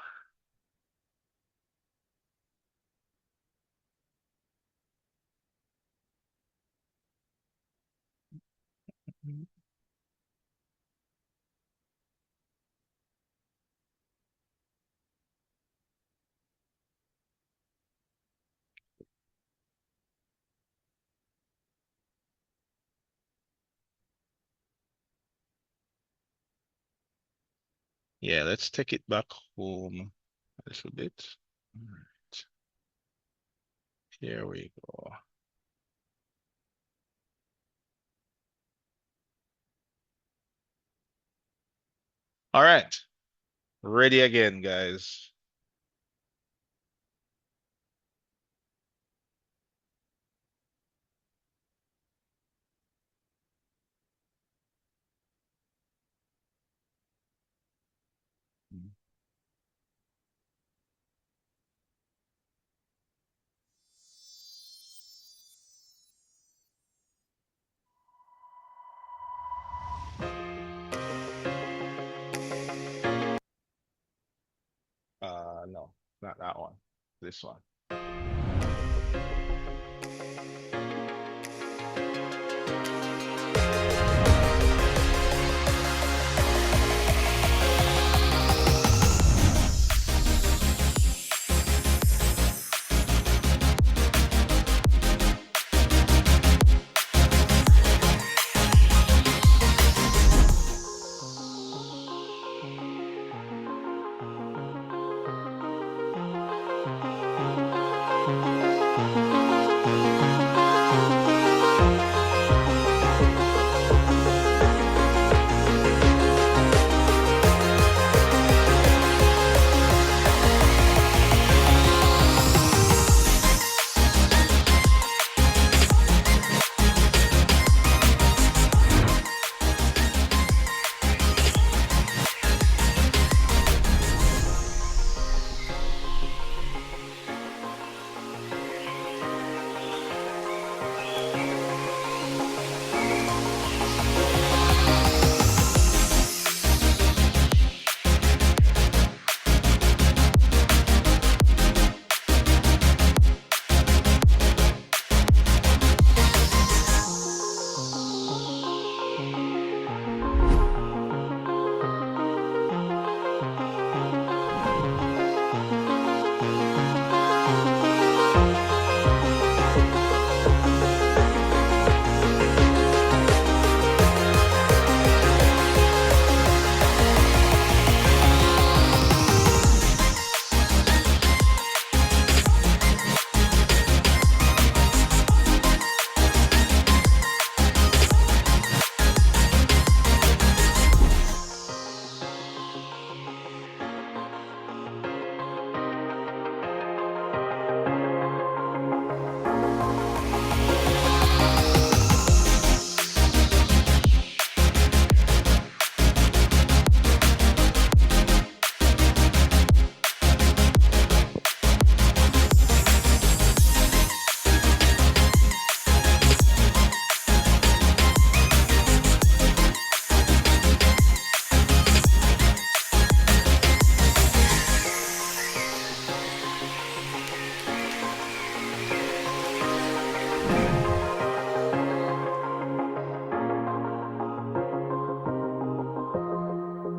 Yeah, let's take it back home a little bit. All right. Here we go. All right. Ready again, guys. No, not that one. This one.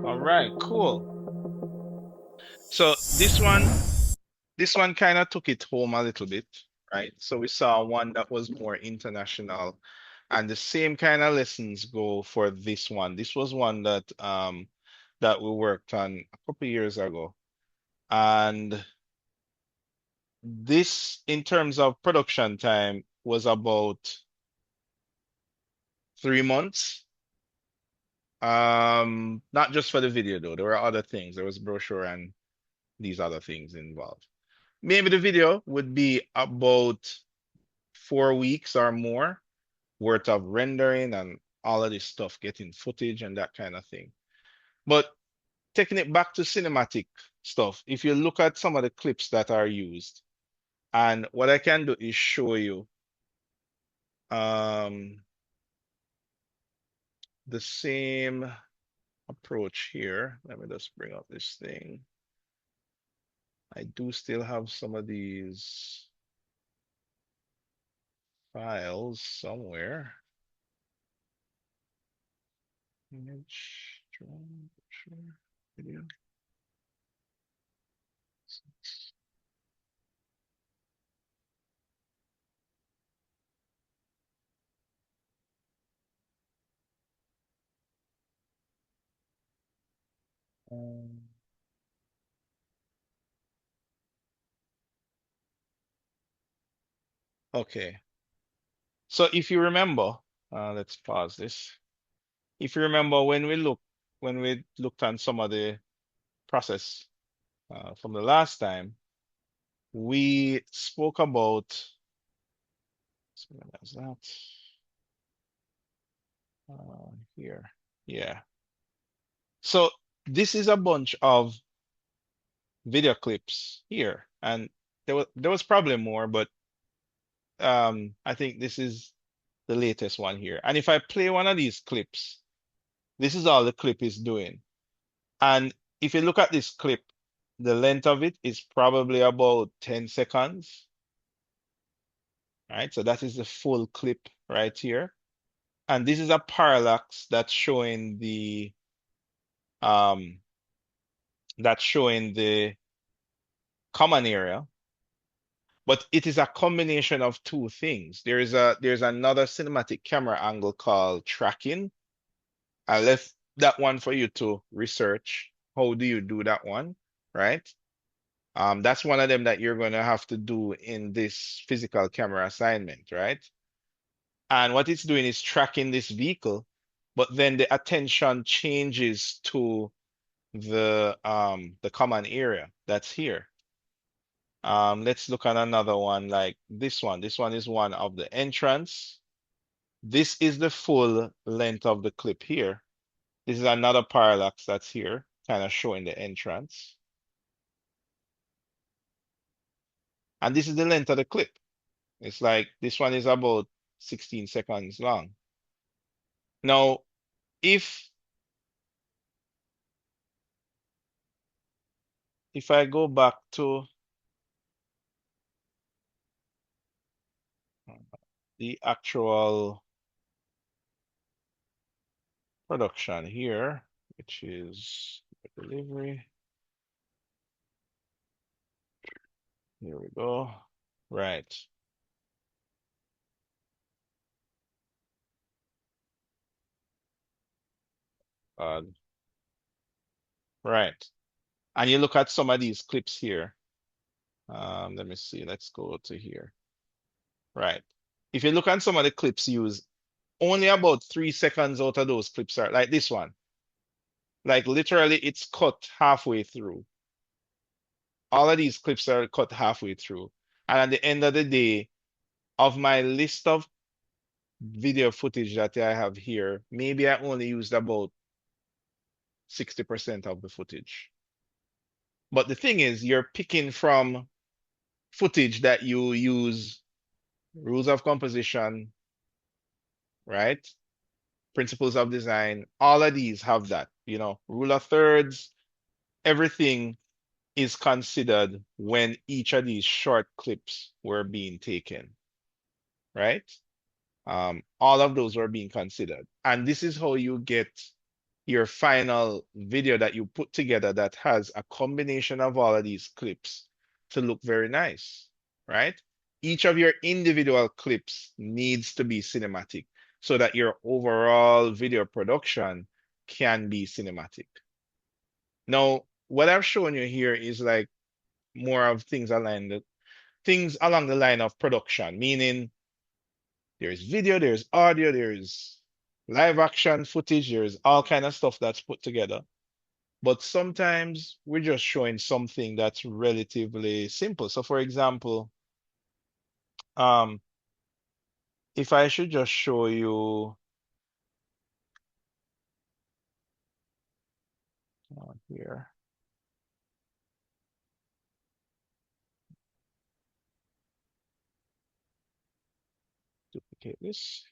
All right, cool. So this one kind of took it home a little bit, right? So we saw one that was more international, and the same kind of lessons go for this one. This was one that we worked on a couple years ago. And this, in terms of production time, was about 3 months. Not just for the video though. There were other things. There was brochure and these other things involved. Maybe the video would be about 4 weeks or more worth of rendering and all of this stuff, getting footage and that kind of thing. But taking it back to cinematic stuff, if you look at some of the clips that are used, and what I can do is show you the same approach here. Let me just bring up this thing. I do still have some of these files somewhere. Image, drawing, picture, video. Um, okay. So if you remember, let's pause this. If you remember when we looked on some of the process from the last time, we spoke about, so that's that here. Yeah. So this is a bunch of video clips here, and there was probably more, but I think this is the latest one here. And if I play one of these clips, this is all the clip is doing. And if you look at this clip, the length of it is probably about 10 seconds. Right? So that is the full clip right here. And this is a parallax um that's showing the common area, but it is a combination of two things. There's another cinematic camera angle called tracking. I left that one for you to research. How do you do that one, right? That's one of them that you're going to have to do in this physical camera assignment, right? And what it's doing is tracking this vehicle, but then the attention changes to the common area that's here. Let's look at another one like this one. This one is one of the entrance. This is the full length of the clip here. This is another parallax that's here, kind of showing the entrance. And this is the length of the clip. It's like this one is about 16 seconds long. Now, if I go back to the actual production here, which is delivery. Here we go. Right. Right. And you look at some of these clips here. Let me see. Let's go to here. Right. If you look at some of the clips used, only about 3 seconds out of those clips are like this one. Like literally, it's cut halfway through. All of these clips are cut halfway through. And at the end of the day, of my list of video footage that I have here, maybe I only used about 60% of the footage. But the thing is, you're picking from footage that you use rules of composition, right? Principles of design, all of these have that, rule of thirds, everything is considered when each of these short clips were being taken, right? All of those were being considered. And this is how you get your final video that you put together that has a combination of all of these clips to look very nice, right? Each of your individual clips needs to be cinematic so that your overall video production can be cinematic. Now, what I've shown you here is like more of things along the line of production, meaning there's video, there's audio, there's live action footage, there's all kind of stuff that's put together. But sometimes we're just showing something that's relatively simple. So for example, if I should just show you here, duplicate this.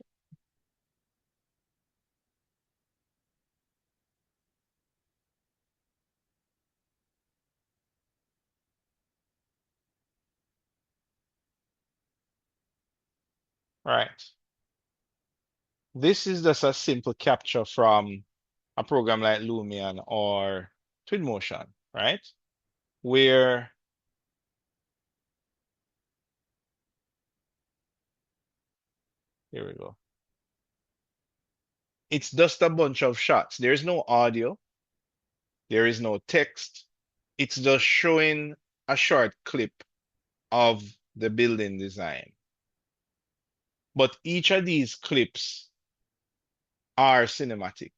Right. This is just a simple capture from a program like Lumion or Twinmotion, right? Where here we go. It's just a bunch of shots. There's no audio, there is no text. It's just showing a short clip of the building design. But each of these clips are cinematic.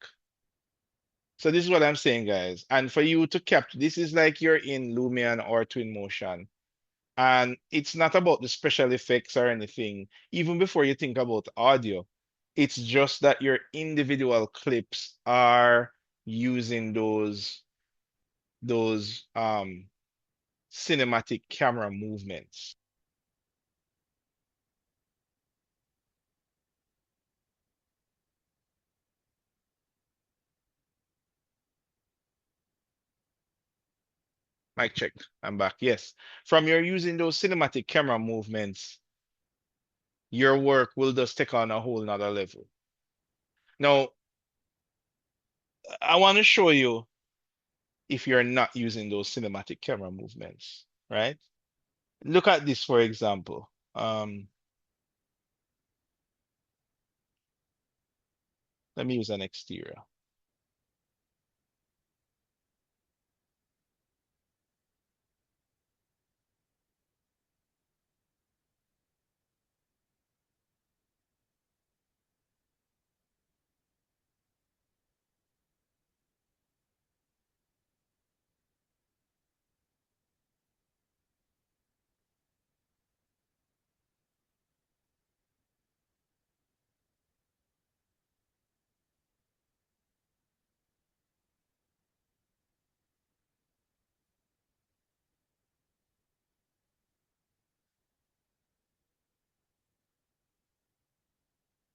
So this is what I'm saying, guys. And for you to capture, this is like you're in Lumion or Twinmotion. And it's not about the special effects or anything, even before you think about audio. It's just that your individual clips are using those cinematic camera movements. Mic check. I'm back. Yes. From your using those cinematic camera movements, your work will just take on a whole nother level. Now, I want to show you if you're not using those cinematic camera movements, right? Look at this, for example. Let me use an exterior.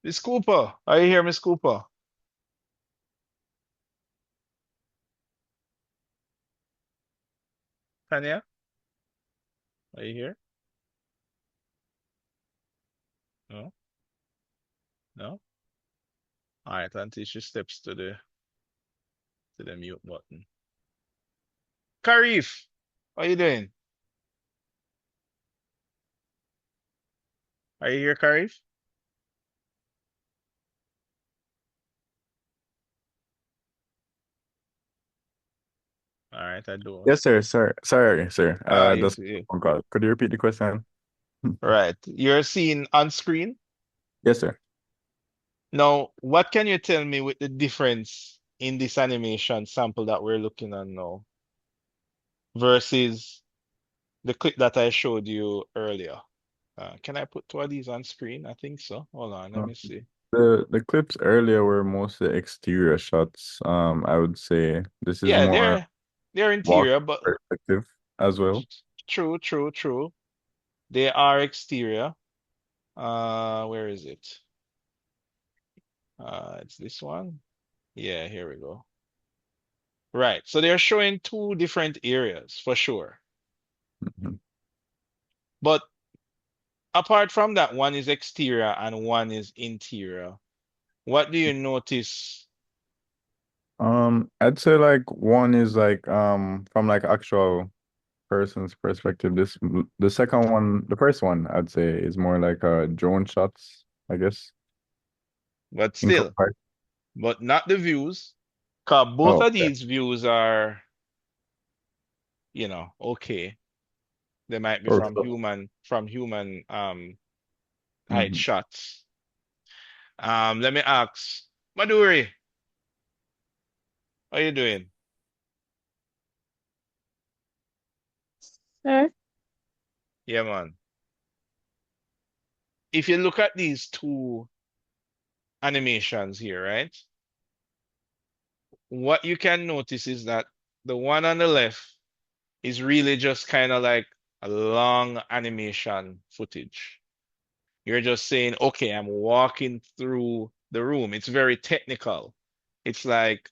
Miss Cooper, are you here, Miss Cooper? Tanya, are you here? No, no. All right, until she steps to the mute button. Karif, how you doing? Are you here, Karif? All right, I do. Yes, sir. Sorry, sir. That's You, phone call. Could you repeat the question? right. You're seeing on screen. Yes, sir. Now, what can you tell me with the difference in this animation sample that we're looking at now versus the clip that I showed you earlier? Can I put two of these on screen? I think so. Hold on, let Uh, me see. the clips earlier were mostly exterior shots. I would say this is Yeah, more they're walk interior, but perspective as well. true, true, true. They are exterior. Where is it? It's this one. Yeah, here we go. Right. So they're showing two different areas for sure. Mhm. But apart from that, one is exterior and one is interior. What do you notice? I'd say like one is like from like actual person's perspective. The second one, the first one, I'd say is more like drone shots, I guess. But In still, comparison. but not the views. Because both Oh, of okay. these views are, okay. They might be Oh, from human height mhm. shots. Let me ask, Maduri, how you doing? Sir? Yeah, man. If you look at these two animations here, right? What you can notice is that the one on the left is really just kind of like a long animation footage. You're just saying, okay, I'm walking through the room. It's very technical. It's like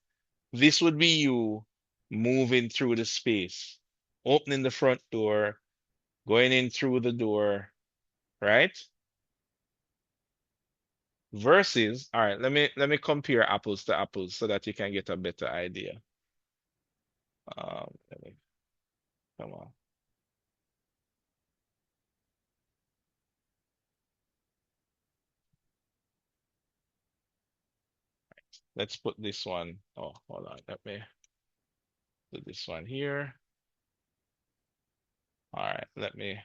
this would be you moving through the space, opening the front door, going in through the door, right? versus, all right, let me compare apples to apples so that you can get a better idea. Come on. Let's put this one. Oh, hold on. Let me put this one here. All right, let me.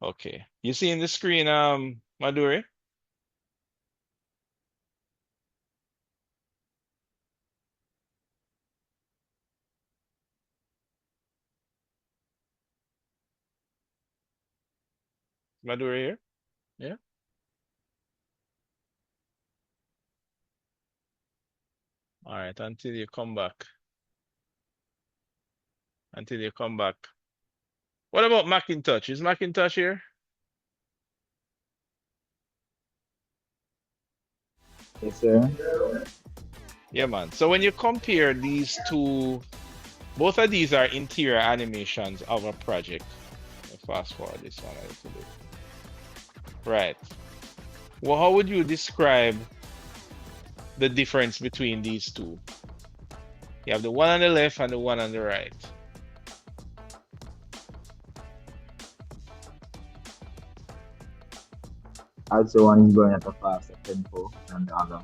Okay. You see in the screen, Maduri? Maduri here? Yeah. All right, until you come back. Until you come back. What about Macintosh? Is Macintosh here? Yes, sir. Yeah, man. So when you compare these two, both of these are interior animations of a project. Let me fast forward this one a little bit. Right. Well, how would you describe the difference between these two? You have the one on the left and the one on the right. I'd say one is going at a faster tempo than the other.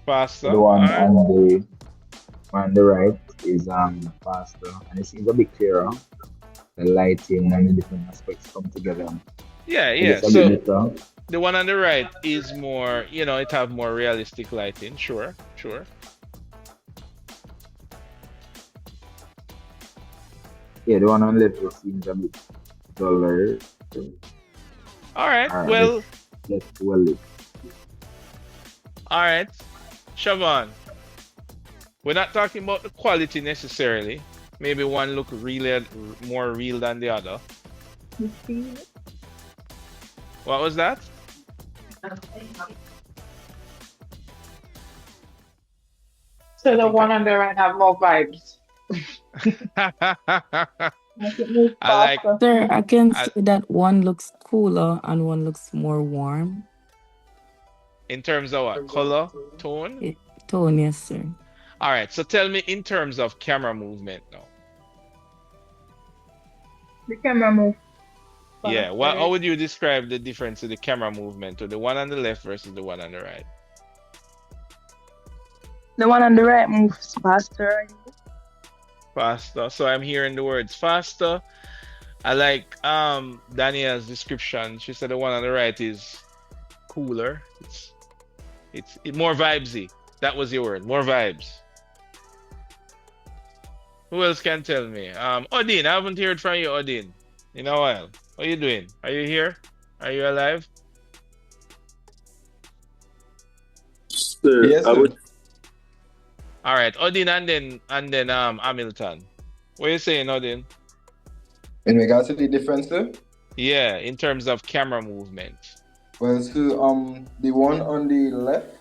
Faster. The one All right. on the right is faster and it seems a bit clearer. The lighting and the different aspects come together. Yeah, I yeah. guess a So bit better. the one on the right is more, it have more realistic lighting. Sure, sure. Yeah, the one on the left seems a bit duller. All right. Well, less well lit. all right. Siobhan, we're not talking about the quality necessarily. Maybe one look really more real than the other. What was that? So the one on the right have more vibes. I like. Sir, I can I, say that one looks cooler and one looks more warm. in terms of what? Color, tone? Tone, yes, sir. All right. So tell me in terms of camera movement now. The camera move. Yeah. How would you describe the difference in the camera movement to the one on the left versus the one on the right? The one on the right moves faster. Faster. So I'm hearing the words faster. I like Danielle's description. She said the one on the right is cooler. It's more vibesy. That was your word. More vibes. Who else can tell me? Odin, I haven't heard from you, Odin, in a while. What are you doing? Are you here? Are you alive? Sir, Yes, I sir. would. All right, Odin and then Hamilton. What are you saying, Odin? In regards to the difference, sir? Yeah, in terms of camera movement. Well, so the one on the left,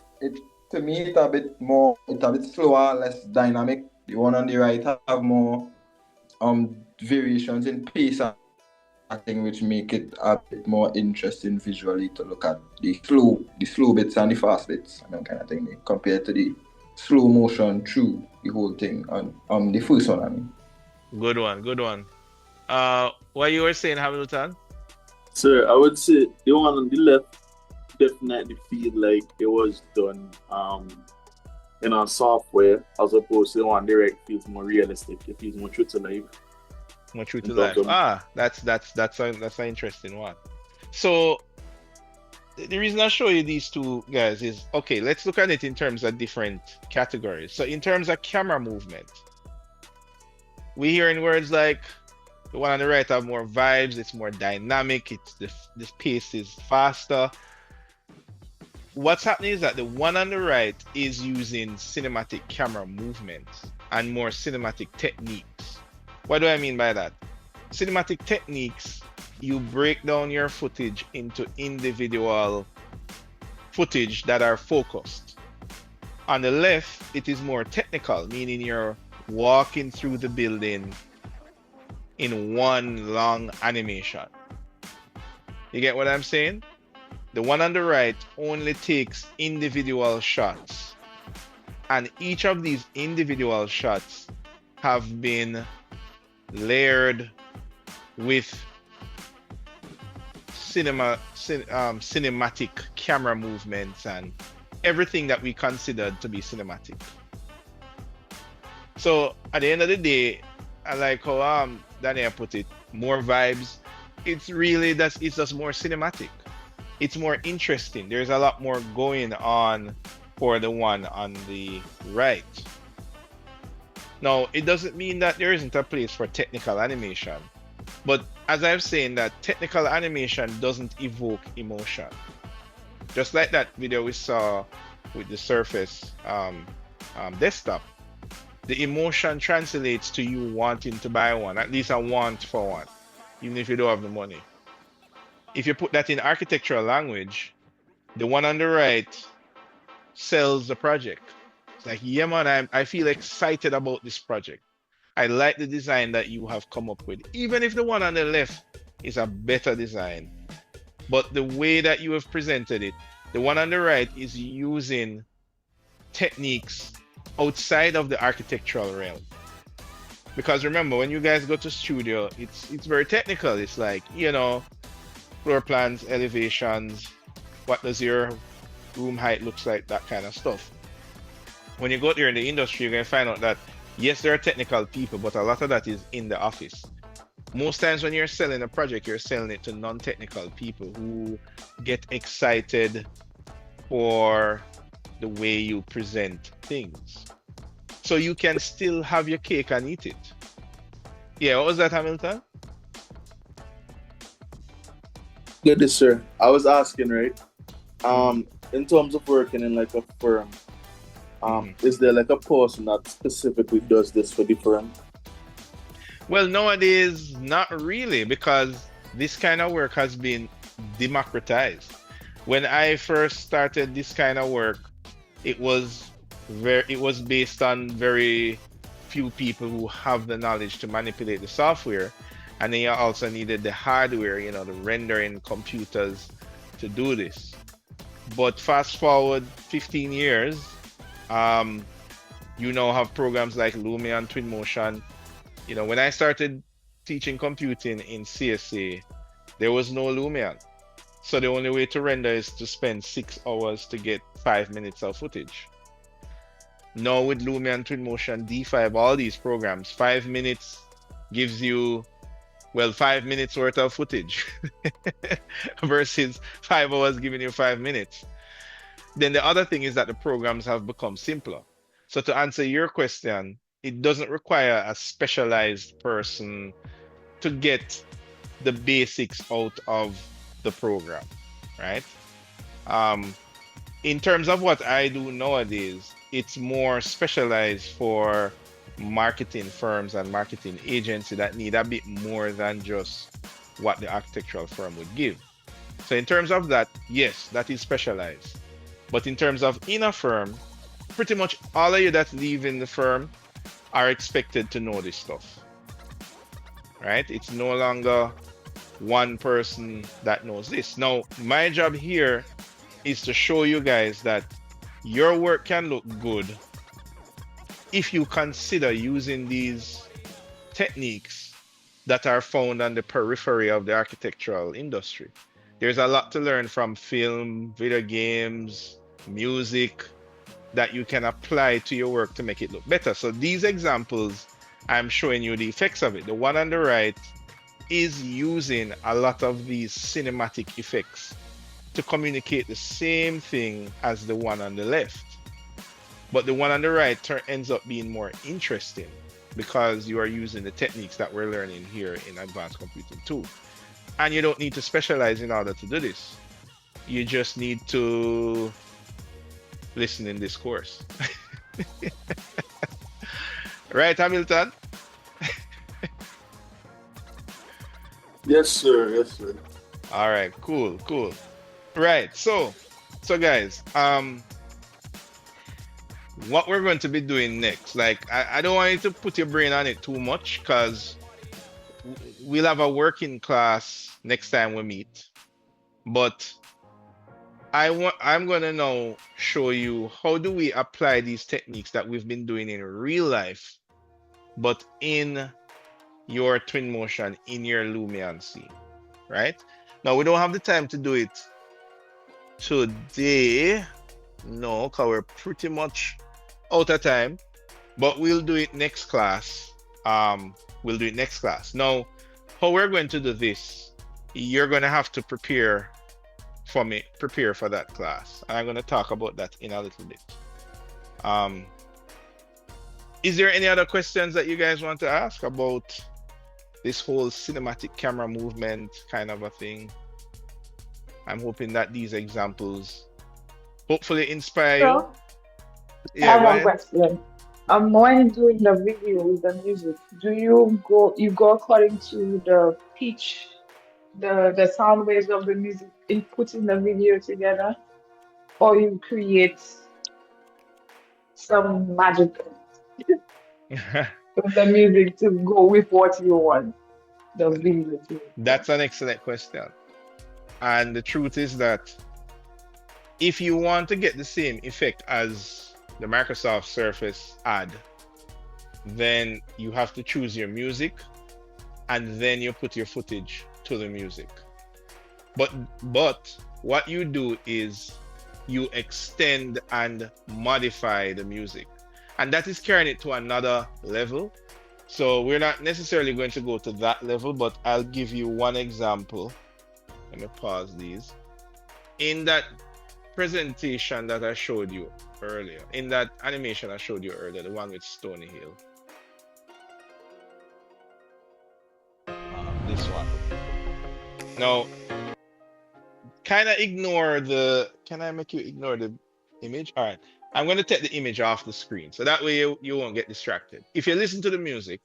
to me it's a bit slower, less dynamic. The one on the right have more variations in pace and acting, which make it a bit more interesting visually to look at the slow bits and the fast bits and that kind of thing compared to the slow motion through the whole thing on the first one. I mean. Good one, good one. What you were saying, Hamilton? Sir, I would say the one on the left definitely feel like it was done in a software as opposed to the one on the right feels more realistic. It feels more true to life. More true to life. That's an interesting one. So the reason I show you these two guys is okay, let's look at it in terms of different categories. So in terms of camera movement, we hear in words like the one on the right have more vibes, it's more dynamic, the pace is faster. What's happening is that the one on the right is using cinematic camera movements and more cinematic techniques. What do I mean by that? Cinematic techniques, you break down your footage into individual footage that are focused. On the left, it is more technical, meaning you're walking through the building in one long animation. You get what I'm saying? The one on the right only takes individual shots. And each of these individual shots have been layered with cinematic camera movements and everything that we considered to be cinematic. So at the end of the day, I like how Daniel put it, more vibes. It's just more cinematic. It's more interesting. There's a lot more going on for the one on the right. Now, it doesn't mean that there isn't a place for technical animation. But as I've saying, that technical animation doesn't evoke emotion. Just like that video we saw with the Surface desktop, the emotion translates to you wanting to buy one, at least a want for one, even if you don't have the money. If you put that in architectural language, the one on the right sells the project. It's like, yeah, man, I feel excited about this project. I like the design that you have come up with, even if the one on the left is a better design. But the way that you have presented it, the one on the right is using techniques outside of the architectural realm. Because remember, when you guys go to studio, it's very technical. It's like, floor plans, elevations, what does your room height looks like, that kind of stuff. When you go there in the industry, you're going to find out that yes, there are technical people, but a lot of that is in the office. Most times when you're selling a project, you're selling it to non-technical people who get excited for the way you present things. So you can still have your cake and eat it. Yeah, what was that, Hamilton? Good, sir. I was asking, right? In terms of working in like a firm, is there like a person that specifically does this for the firm? Well, nowadays, not really, because this kind of work has been democratized. When I first started this kind of work, it was based on very few people who have the knowledge to manipulate the software, and then you also needed the hardware, the rendering computers to do this. But fast forward 15 years, you now have programs like Lumia and Twinmotion. When I started teaching computing in CSA, there was no Lumion. So the only way to render is to spend 6 hours to get 5 minutes of footage. Now with Lumia and Twinmotion, D5, all these programs, 5 minutes gives you, 5 minutes worth of footage versus 5 hours giving you 5 minutes. Then the other thing is that the programs have become simpler. So to answer your question, it doesn't require a specialized person to get the basics out of the program, right? In terms of what I do nowadays, it's more specialized for marketing firms and marketing agencies that need a bit more than just what the architectural firm would give. So in terms of that, yes, that is specialized. But in terms of in a firm, pretty much all of you that leave in the firm are expected to know this stuff, right? It's no longer one person that knows this. Now, my job here is to show you guys that your work can look good if you consider using these techniques that are found on the periphery of the architectural industry. There's a lot to learn from film, video games, music, that you can apply to your work to make it look better. So these examples, I'm showing you the effects of it. The one on the right is using a lot of these cinematic effects to communicate the same thing as the one on the left. But the one on the right ends up being more interesting because you are using the techniques that we're learning here in Advanced Computing 2. And you don't need to specialize in order to do this. You just need to listen in this course. Right, Hamilton? Yes, sir. Yes, sir. All right, cool. Right, so guys, what we're going to be doing next, like I don't want you to put your brain on it too much because we'll have a working class next time we meet. But I'm gonna now show you how do we apply these techniques that we've been doing in real life, but in your Twinmotion, in your Lumion scene, right? Now we don't have the time to do it today, no, because we're pretty much out of time, but we'll do it next class. We'll do it next class. Now, how we're going to do this, you're gonna have to prepare for that class. I'm going to talk about that in a little bit. Is there any other questions that you guys want to ask about this whole cinematic camera movement kind of a thing? I'm hoping that these examples hopefully inspire you. So, I Yeah, have go one ahead. question. When doing the video with the music, do you go according to the pitch, the sound waves of the music in putting the video together, or you create some magic with the music to go with what you want the video to That's an excellent question. And the truth is that if you want to get the same effect as the Microsoft Surface ad, then you have to choose your music and then you put your footage to the music. But what you do is you extend and modify the music. And that is carrying it to another level. So we're not necessarily going to go to that level, but I'll give you one example. Let me pause these. In that presentation that I showed you earlier, in that animation I showed you earlier, the one with Stony Hill. This one. Now, kind of ignore the, can I make you ignore the image? All right. I'm going to take the image off the screen. So that way you won't get distracted. If you listen to the music,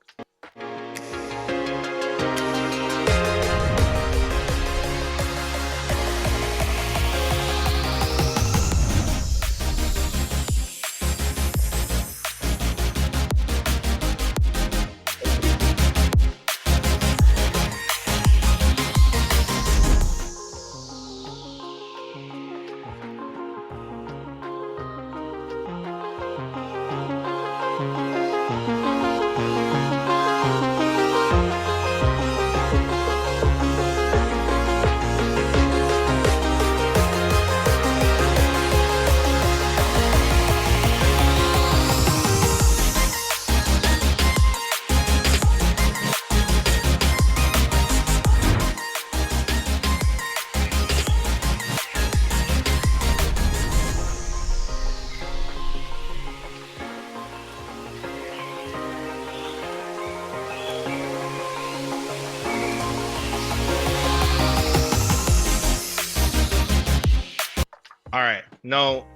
all right. Now,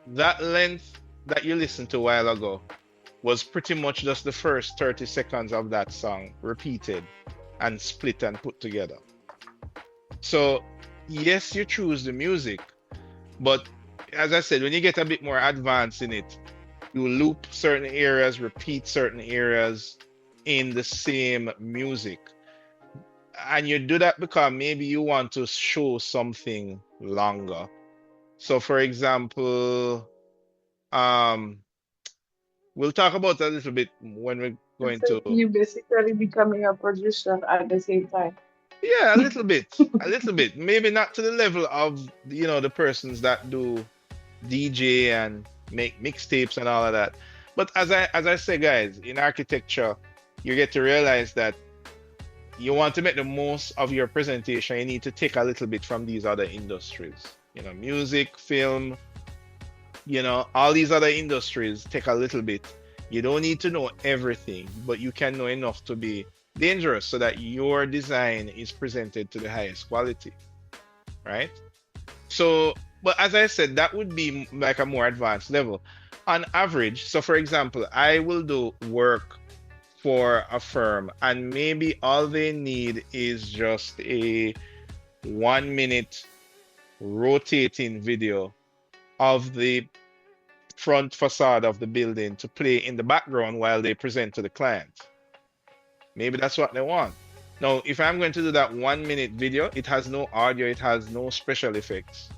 that length that you listened to a while ago was pretty much just the first 30 seconds of that song repeated and split and put together. So, yes, you choose the music, but as I said, when you get a bit more advanced in it, you loop certain areas, repeat certain areas in the same music. And you do that because maybe you want to show something longer. So, for example, we'll talk about that a little bit when we're going so to. you basically becoming a producer at the same time. Yeah, a little bit, a little bit. Maybe not to the level of the persons that do DJ and make mixtapes and all of that. But as I say, guys, in architecture, you get to realize that you want to make the most of your presentation. You need to take a little bit from these other industries. Music, film, all these other industries take a little bit. You don't need to know everything, but you can know enough to be dangerous so that your design is presented to the highest quality, right? So, but as I said, that would be like a more advanced level. On average, so for example, I will do work for a firm and maybe all they need is just a 1 minute rotating video of the front facade of the building to play in the background while they present to the client. Maybe that's what they want. Now, if I'm going to do that 1 minute video, it has no audio, it has no special effects.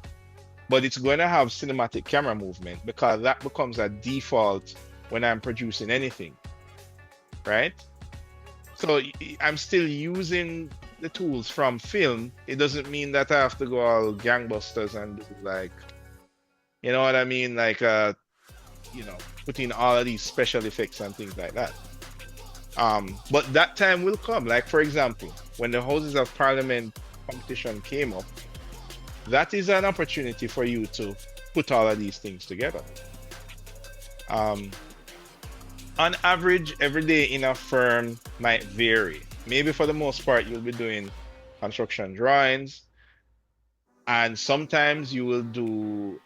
but it's going to have cinematic camera movement because that becomes a default when I'm producing anything, right? So I'm still using the tools from film. It doesn't mean that I have to go all gangbusters and do like, you know what I mean? Like, put in all of these special effects and things like that. But that time will come. Like, for example, when the Houses of Parliament competition came up, that is an opportunity for you to put all of these things together. On average, every day in a firm might vary. Maybe for the most part, you'll be doing construction drawings, and sometimes you will do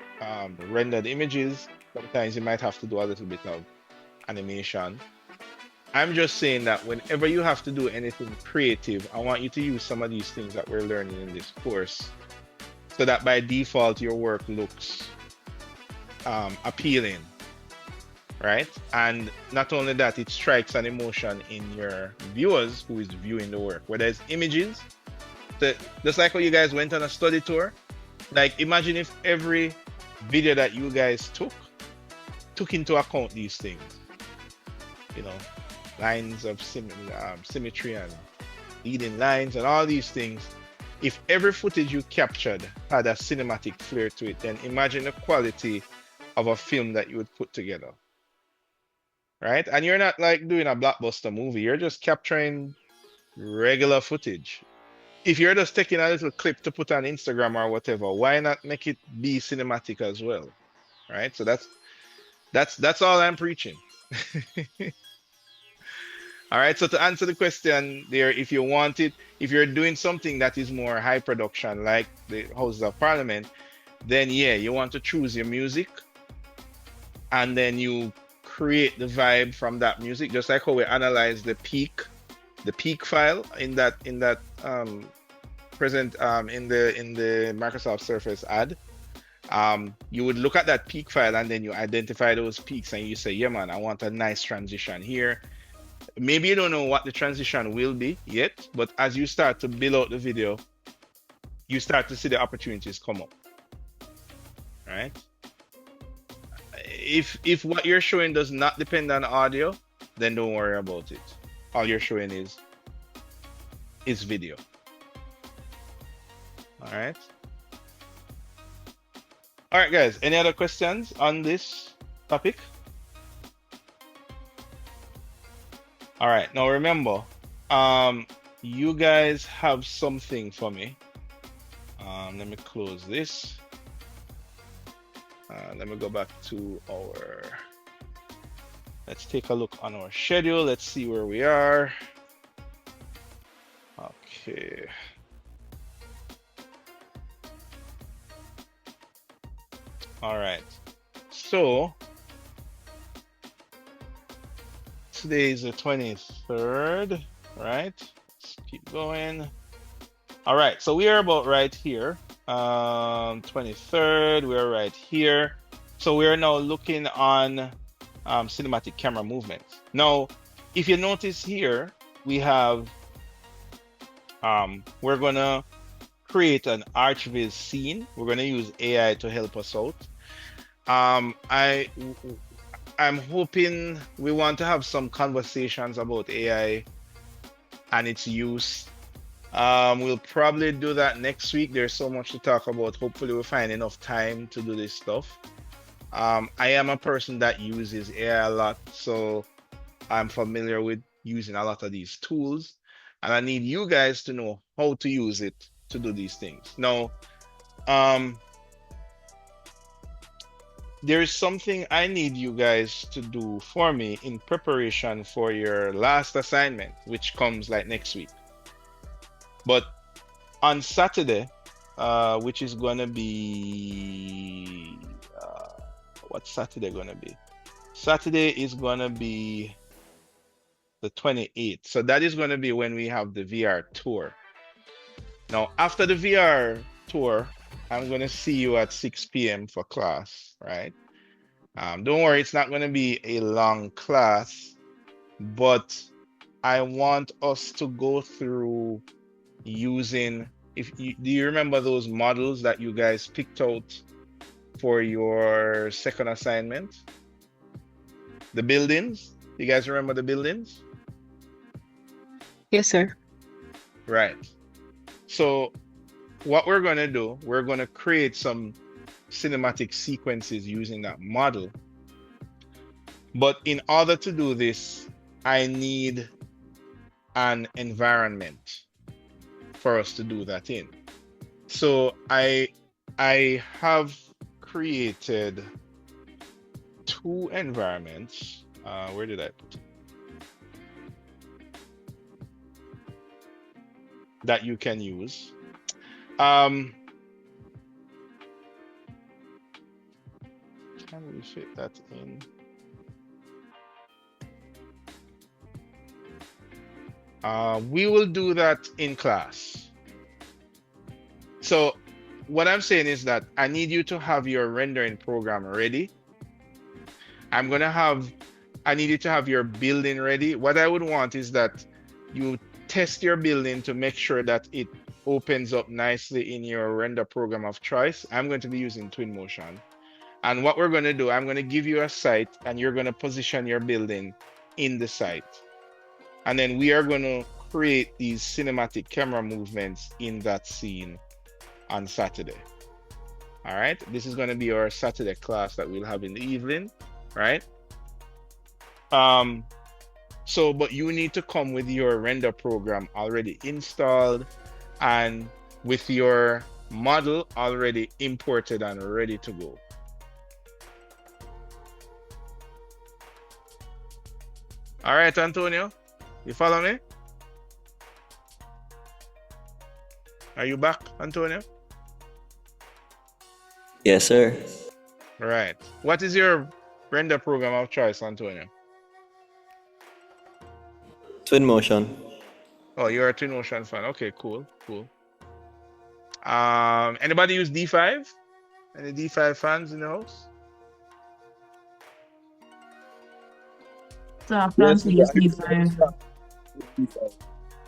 rendered images. Sometimes you might have to do a little bit of animation. I'm just saying that whenever you have to do anything creative, I want you to use some of these things that we're learning in this course so that by default your work looks appealing, right? And not only that, it strikes an emotion in your viewers who is viewing the work, whether it's images, just like how you guys went on a study tour. Like, imagine if every video that you guys took into account these things, lines of symmetry and leading lines and all these things. If every footage you captured had a cinematic flair to it, then imagine the quality of a film that you would put together, right? And you're not like doing a blockbuster movie. You're just capturing regular footage. If you're just taking a little clip to put on Instagram or whatever, why not make it be cinematic as well, right? So that's all I'm preaching. All right, so to answer the question there, if you want it, if you're doing something that is more high production, like the Houses of Parliament, then yeah, you want to choose your music, and then you create the vibe from that music, just like how we analyze the peak file in that present in the Microsoft Surface ad. You would look at that peak file and then you identify those peaks and you say, yeah man, I want a nice transition here. Maybe you don't know what the transition will be yet, but as you start to build out the video, you start to see the opportunities come up, right? If what you're showing does not depend on audio, then don't worry about it. All you're showing is video. All right. All right, guys. Any other questions on this topic? All right. Now remember, you guys have something for me. Let me close this. Let me go back to our. Let's take a look on our schedule. Let's see where we are. Okay. All right. So today is the 23rd, right? Let's keep going. All right. So we are about right here. 23rd, we are right here. So we are now looking on cinematic camera movements. Now, if you notice here, we have we're gonna create an ArchViz scene. We're gonna use AI to help us out. I'm hoping we want to have some conversations about AI and its use. We'll probably do that next week. There's so much to talk about. Hopefully we'll find enough time to do this stuff. I am a person that uses AI a lot, so I'm familiar with using a lot of these tools, and I need you guys to know how to use it to do these things. Now, there is something I need you guys to do for me in preparation for your last assignment, which comes like next week. But on Saturday, which is going to be, what's Saturday going to be? Saturday is going to be the 28th. So that is going to be when we have the VR tour. Now, after the VR tour, I'm going to see you at 6 p.m. for class, right? Don't worry, it's not going to be a long class, but I want us to go through using, do you remember those models that you guys picked out for your second assignment. The buildings. You guys remember the buildings? Yes, sir. Right. So what we're going to do, we're going to create some cinematic sequences using that model. But in order to do this, I need an environment for us to do that in. So I have created two environments. Where did I put it? That you can use. Can we fit that in? We will do that in class. So what I'm saying is that I need you to have your rendering program ready. I need you to have your building ready. What I would want is that you test your building to make sure that it opens up nicely in your render program of choice. I'm going to be using Twinmotion. And what we're going to do, I'm going to give you a site and you're going to position your building in the site. And then we are going to create these cinematic camera movements in that scene on Saturday. All right. This is going to be our Saturday class that we'll have in the evening, right? But you need to come with your render program already installed and with your model already imported and ready to go. All right, Antonio, you follow me? Are you back, Antonio? Yes, sir. All right. What is your render program of choice, Antonio? Twinmotion. Oh, you're a Twinmotion fan. Okay, cool. Anybody use D5? Any D5 fans in the house? So I plan to use D5. All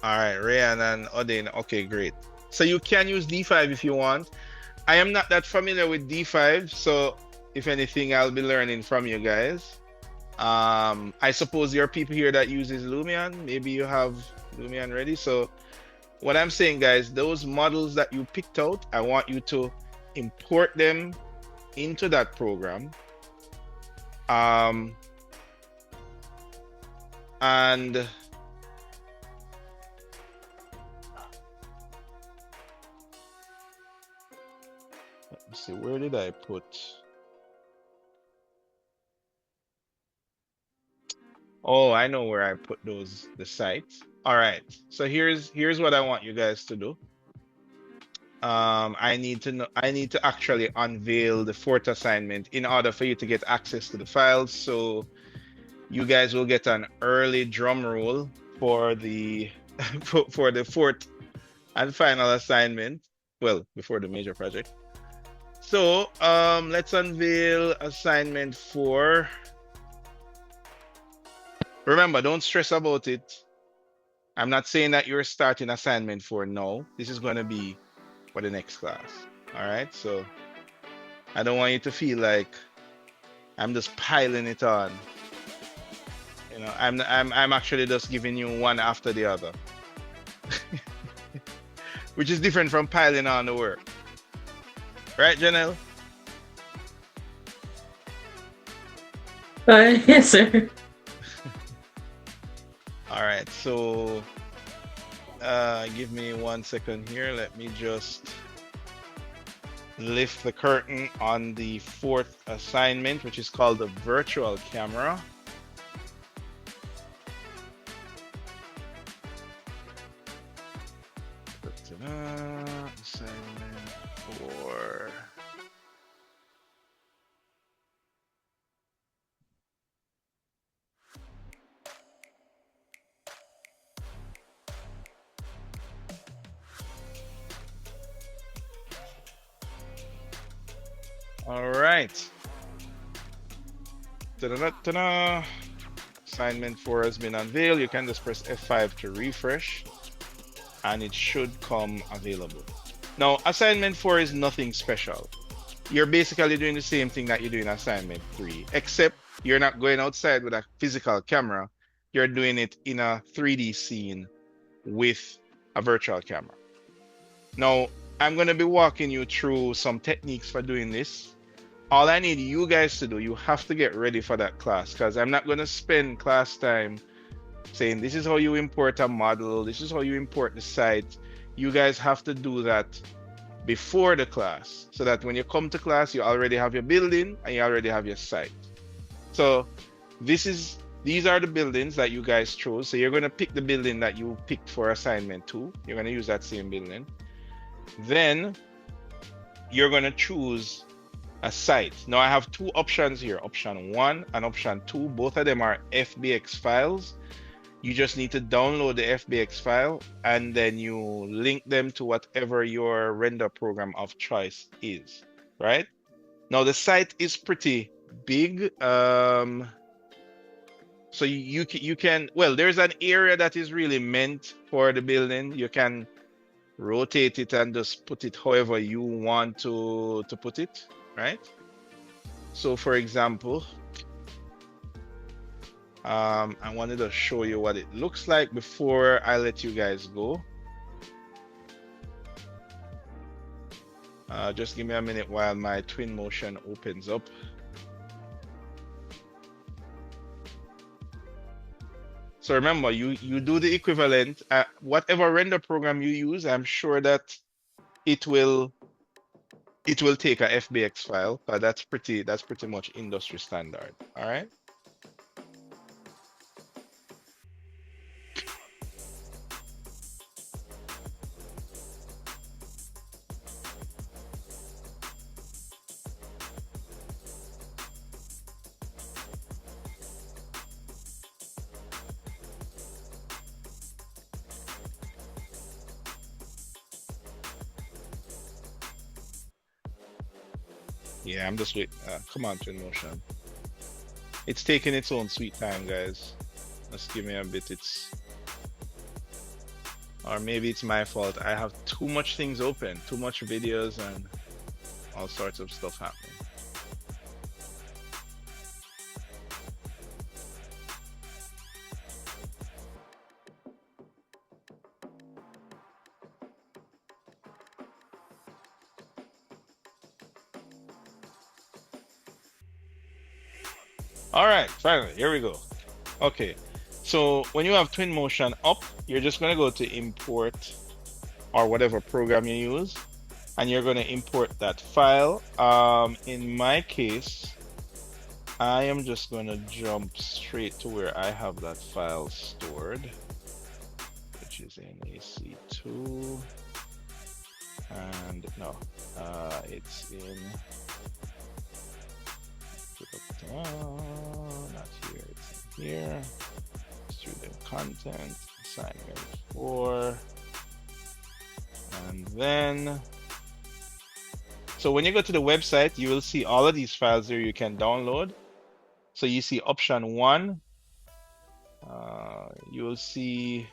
right, Rayan and Odin. Okay, great. So you can use D5 if you want. I am not that familiar with D5, so if anything, I'll be learning from you guys. I suppose there are people here that uses Lumion. Maybe you have Lumion ready. So what I'm saying, guys, those models that you picked out, I want you to import them into that program. And let me see, where did I put? Oh, I know where I put the sites. All right. So here's what I want you guys to do. I need to actually unveil the fourth assignment in order for you to get access to the files. So you guys will get an early drum roll for the for the fourth and final assignment. Well, before the major project. So let's unveil assignment 4. Remember, don't stress about it. I'm not saying that you're starting assignment 4 now. This is going to be for the next class. All right. So I don't want you to feel like I'm just piling it on. You know, I'm actually just giving you one after the other, which is different from piling on the work. Right, Janelle? Yes, sir. All right, so give me 1 second here. Let me just lift the curtain on the fourth assignment, which is called the virtual camera. Assignment 4. All right. Ta-da-da-da-da. Assignment 4 has been unveiled. You can just press F5 to refresh, and it should come available. Now, assignment 4 is nothing special. you're basically doing the same thing that you do in assignment 3, except you're not going outside with a physical camera. You're doing it in a 3D scene with a virtual camera. Now, I'm going to be walking you through some techniques for doing this. All I need you guys to do, you have to get ready for that class, because I'm not going to spend class time saying this is how you import a model, this is how you import the site. You guys have to do that before the class, so that when you come to class, you already have your building and you already have your site. So these are the buildings that you guys chose. So you're going to pick the building that you picked for assignment 2. You're going to use that same building. Then you're going to choose a site. Now I have 2 options here, option 1 and option 2. Both of them are FBX files. You just need to download the FBX file and then you link them to whatever your render program of choice is, right? Now the site is pretty big. So you can, well, there's an area that is really meant for the building. You can rotate it and just put it however you want to put it, right? So for example, I wanted to show you what it looks like before I let you guys go. Just give me a minute while my Twinmotion opens up. So remember, you do the equivalent. Whatever render program you use, I'm sure that it will take a FBX file. That's pretty much industry standard. All right. Yeah, I'm just waiting. Come on, Twinmotion. It's taking its own sweet time, guys. Just give me a bit. Or maybe it's my fault. I have too much things open, too much videos and all sorts of stuff happening. All right, finally, here we go. Okay, so when you have Twinmotion up, you're just going to go to import or whatever program you use, and you're going to import that file. In my case, I am just going to jump straight to where I have that file stored, which is in AC2, and no, it's in, not here, it's in here. Student content, assignment 4, and then, so when you go to the website, you will see all of these files there you can download. So you see option 1, you will see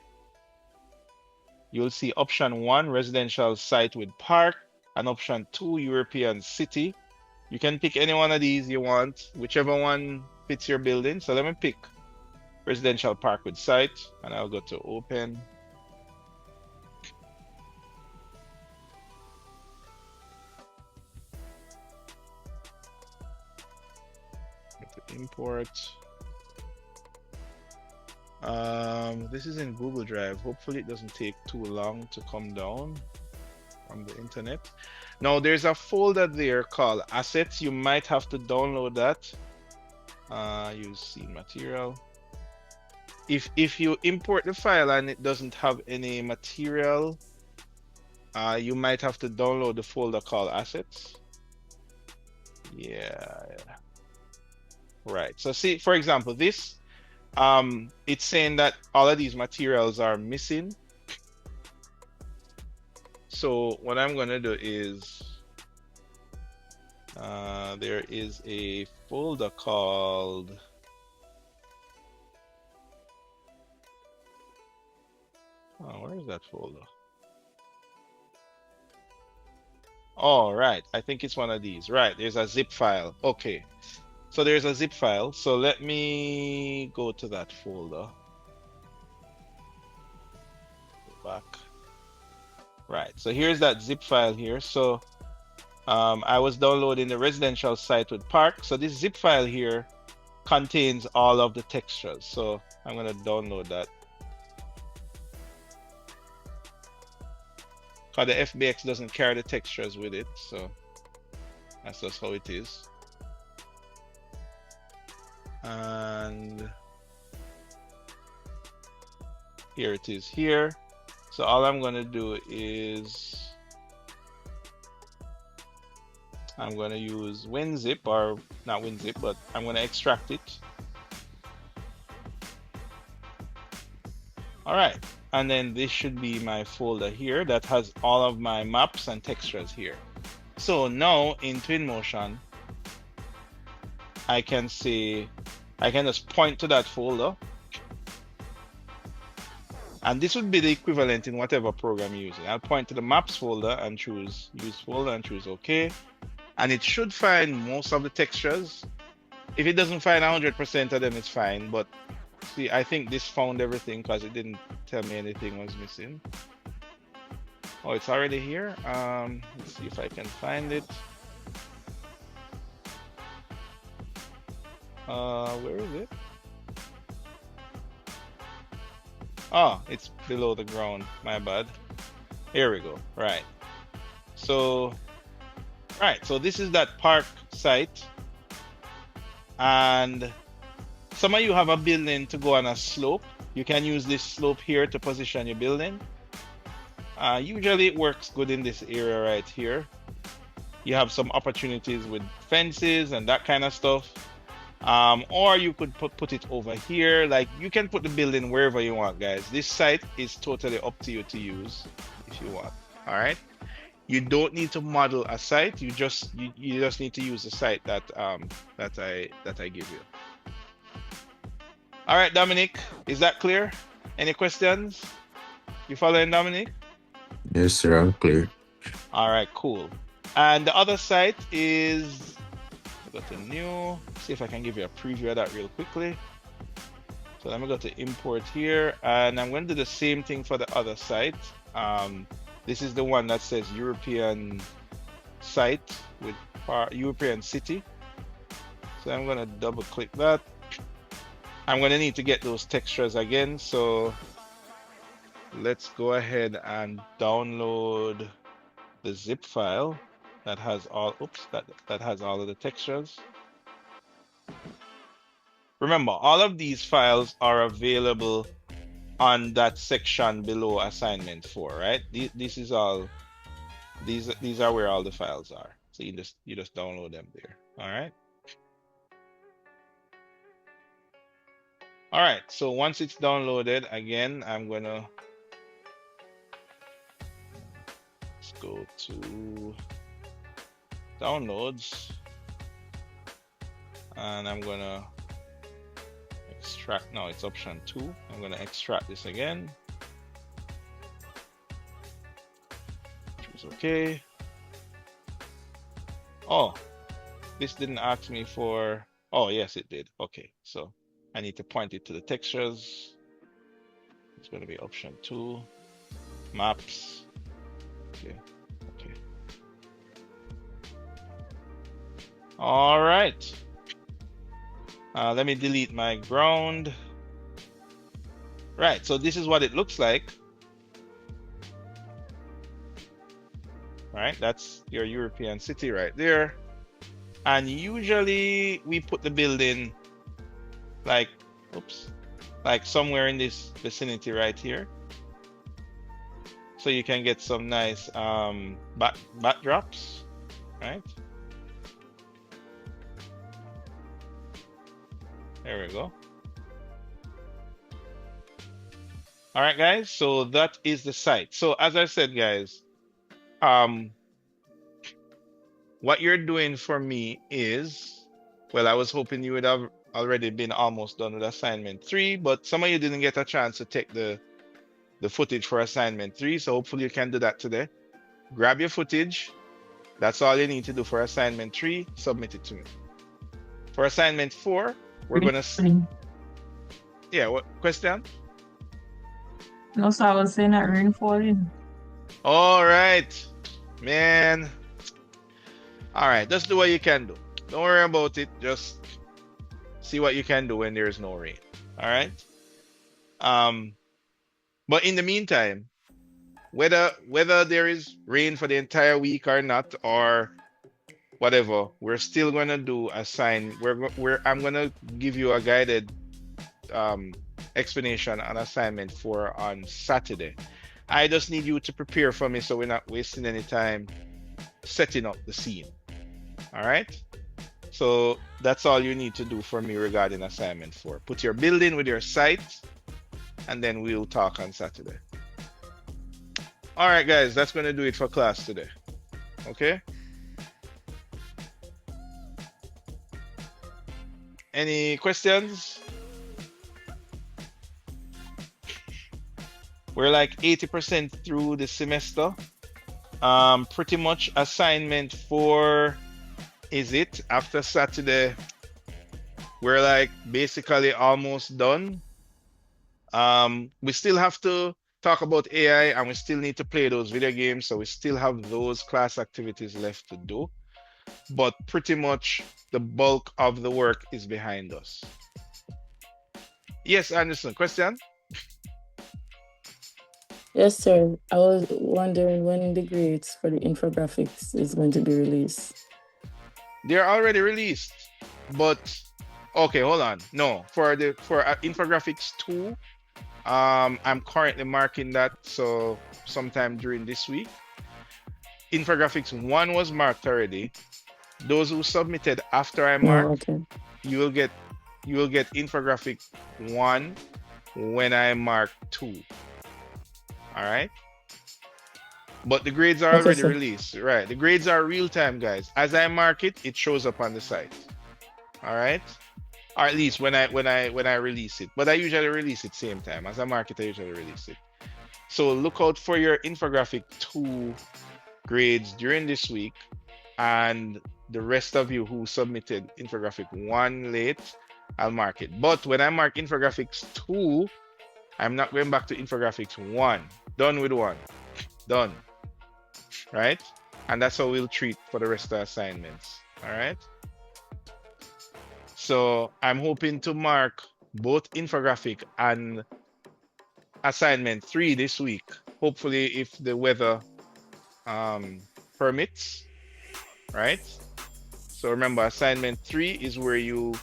option 1, residential site with park, and option 2, European city. You can pick any one of these you want, whichever one fits your building. So let me pick residential park with site, and I'll go to open. Go to import. This is in Google Drive. Hopefully it doesn't take too long to come down from the internet. Now there's a folder there called assets. You might have to download that. Use scene material. If you import the file and it doesn't have any material, you might have to download the folder called assets. Yeah. Right. So see, for example, this it's saying that all of these materials are missing. So what I'm going to do is there is a folder called where is that folder? All right, I think it's one of these. Right, there's a zip file. Okay, so there's a zip file. So let me go to that folder. Go back. Right, so here's that zip file here. So I was downloading the residential site with Park. So this zip file here contains all of the textures. So I'm gonna download that. Because the FBX doesn't carry the textures with it, so that's just how it is. And here it is here. So all I'm gonna do is I'm gonna use WinZip, or not WinZip, but I'm gonna extract it. All right, and then this should be my folder here that has all of my maps and textures here. So now in Twinmotion, I can just point to that folder, and this would be the equivalent in whatever program you're using. I'll point to the maps folder and choose use folder and choose OK, and it should find most of the textures. If it doesn't find 100% of them, it's fine, but see, I think this found everything because it didn't tell me anything was missing. Oh, it's already here. Let's see if I can find it. Where is it? Oh, it's below the ground. My bad. Here we go. Right. So this is that park site. And some of you have a building to go on a slope. You can use this slope here to position your building. Usually it works good in this area right here. You have some opportunities with fences and that kind of stuff. Or you could put it over here. Like, you can put the building wherever you want, guys. This site is totally up to you to use if you want. All right. You don't need to model a site. You just need to use the site that I give you. All right, Dominic, is that clear? Any questions? You following, Dominic? Yes, sir, I'm clear. All right, cool. And the other site is, go to new, see if I can give you a preview of that real quickly. So let me go to import here, and I'm going to do the same thing for the other site. This is the one that says European site with European city. So I'm going to double click that. I'm going to need to get those textures again. So let's go ahead and download the zip file that has all, that has all of the textures. Remember, all of these files are available on that section below assignment 4, right? This is all, these are where all the files are. So you just download them there. All right. All right, so once it's downloaded, again, I'm gonna go to downloads, and I'm gonna extract. No, it's option 2. I'm gonna extract this again. Choose OK. Oh, this didn't ask me for. Oh, yes, it did. Okay, so I need to point it to the textures. It's gonna be option 2, maps. Okay. Okay. All right. Let me delete my ground. Right, so this is what it looks like. Right, that's your European city right there. And usually we put the building like, like somewhere in this vicinity right here. So you can get some nice backdrops, right? There we go. All right, guys, so that is the site. So as I said, guys, what you're doing for me is, well, I was hoping you would have already been almost done with assignment 3, but some of you didn't get a chance to take the footage for assignment 3, so hopefully you can do that today. Grab your footage, That's all you need to do for assignment 3. Submit it to me. For assignment 4, we're gonna. Yeah. What question? No, so I was saying that rain falling. All right, man. All right, just do what you can do. Don't worry about it. Just see what you can do when there is no rain. All right. But in the meantime, whether there is rain for the entire week or not, or whatever, we're still gonna do a sign. I'm gonna give you a guided explanation on assignment 4 on Saturday. I just need you to prepare for me so we're not wasting any time setting up the scene. All right. So that's all you need to do for me regarding assignment 4. Put your building with your site, and then we'll talk on Saturday. All right, guys, that's going to do it for class today. Okay? Any questions? We're like 80% through the semester. Pretty much assignment 4 is it. After Saturday, we're like basically almost done. We still have to talk about AI, and we still need to play those video games, so we still have those class activities left to do. But pretty much the bulk of the work is behind us. Yes, Anderson, question? Yes, sir. I was wondering when the grades for the infographics is going to be released. They're already released, but okay, hold on. No, for infographics 2, I'm currently marking that, so sometime during this week. Infographics 1 was marked already. Those who submitted after I marked, okay. you will get infographic 1 when I mark 2. All right. But the grades are already released, right? The grades are real time, guys. As I mark it, it shows up on the site. All right, or at least when I release it. But I usually release it same time as I mark it. I usually release it. So look out for your infographic 2 grades during this week, and the rest of you who submitted infographic 1 late, I'll mark it. But when I mark infographics 2, I'm not going back to infographics 1. Done with 1. Done. Right? And that's how we'll treat for the rest of the assignments. All right? So I'm hoping to mark both infographic and assignment 3 this week. Hopefully, if the weather permits. Right? So remember, assignment 3 is where you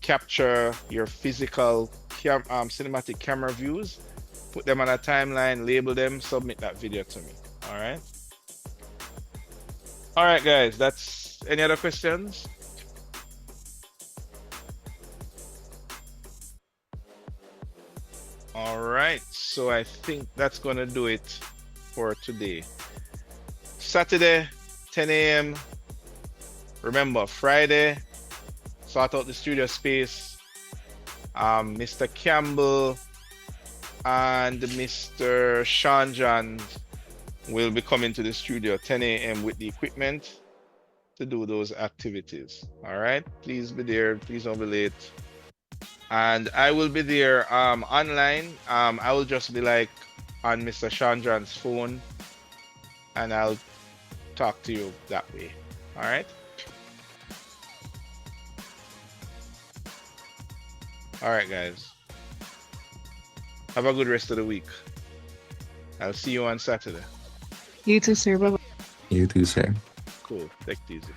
capture your physical cinematic camera views, put them on a timeline, label them, submit that video to me. All right. All right, guys. That's any other questions? All right. So I think that's gonna do it for today. Saturday, 10 a.m. Remember, Friday, sort out the studio space. Mr. Campbell and Mr. Sean John will be coming to the studio 10 a.m. with the equipment to do those activities. All right, please be there. Please don't be late. And I will be there online. I will just be like on Mr. Sean John's phone, and I'll talk to you that way. All right. All right, guys. Have a good rest of the week. I'll see you on Saturday. You too, sir. Bye-bye. You too, sir. Cool. Take it easy.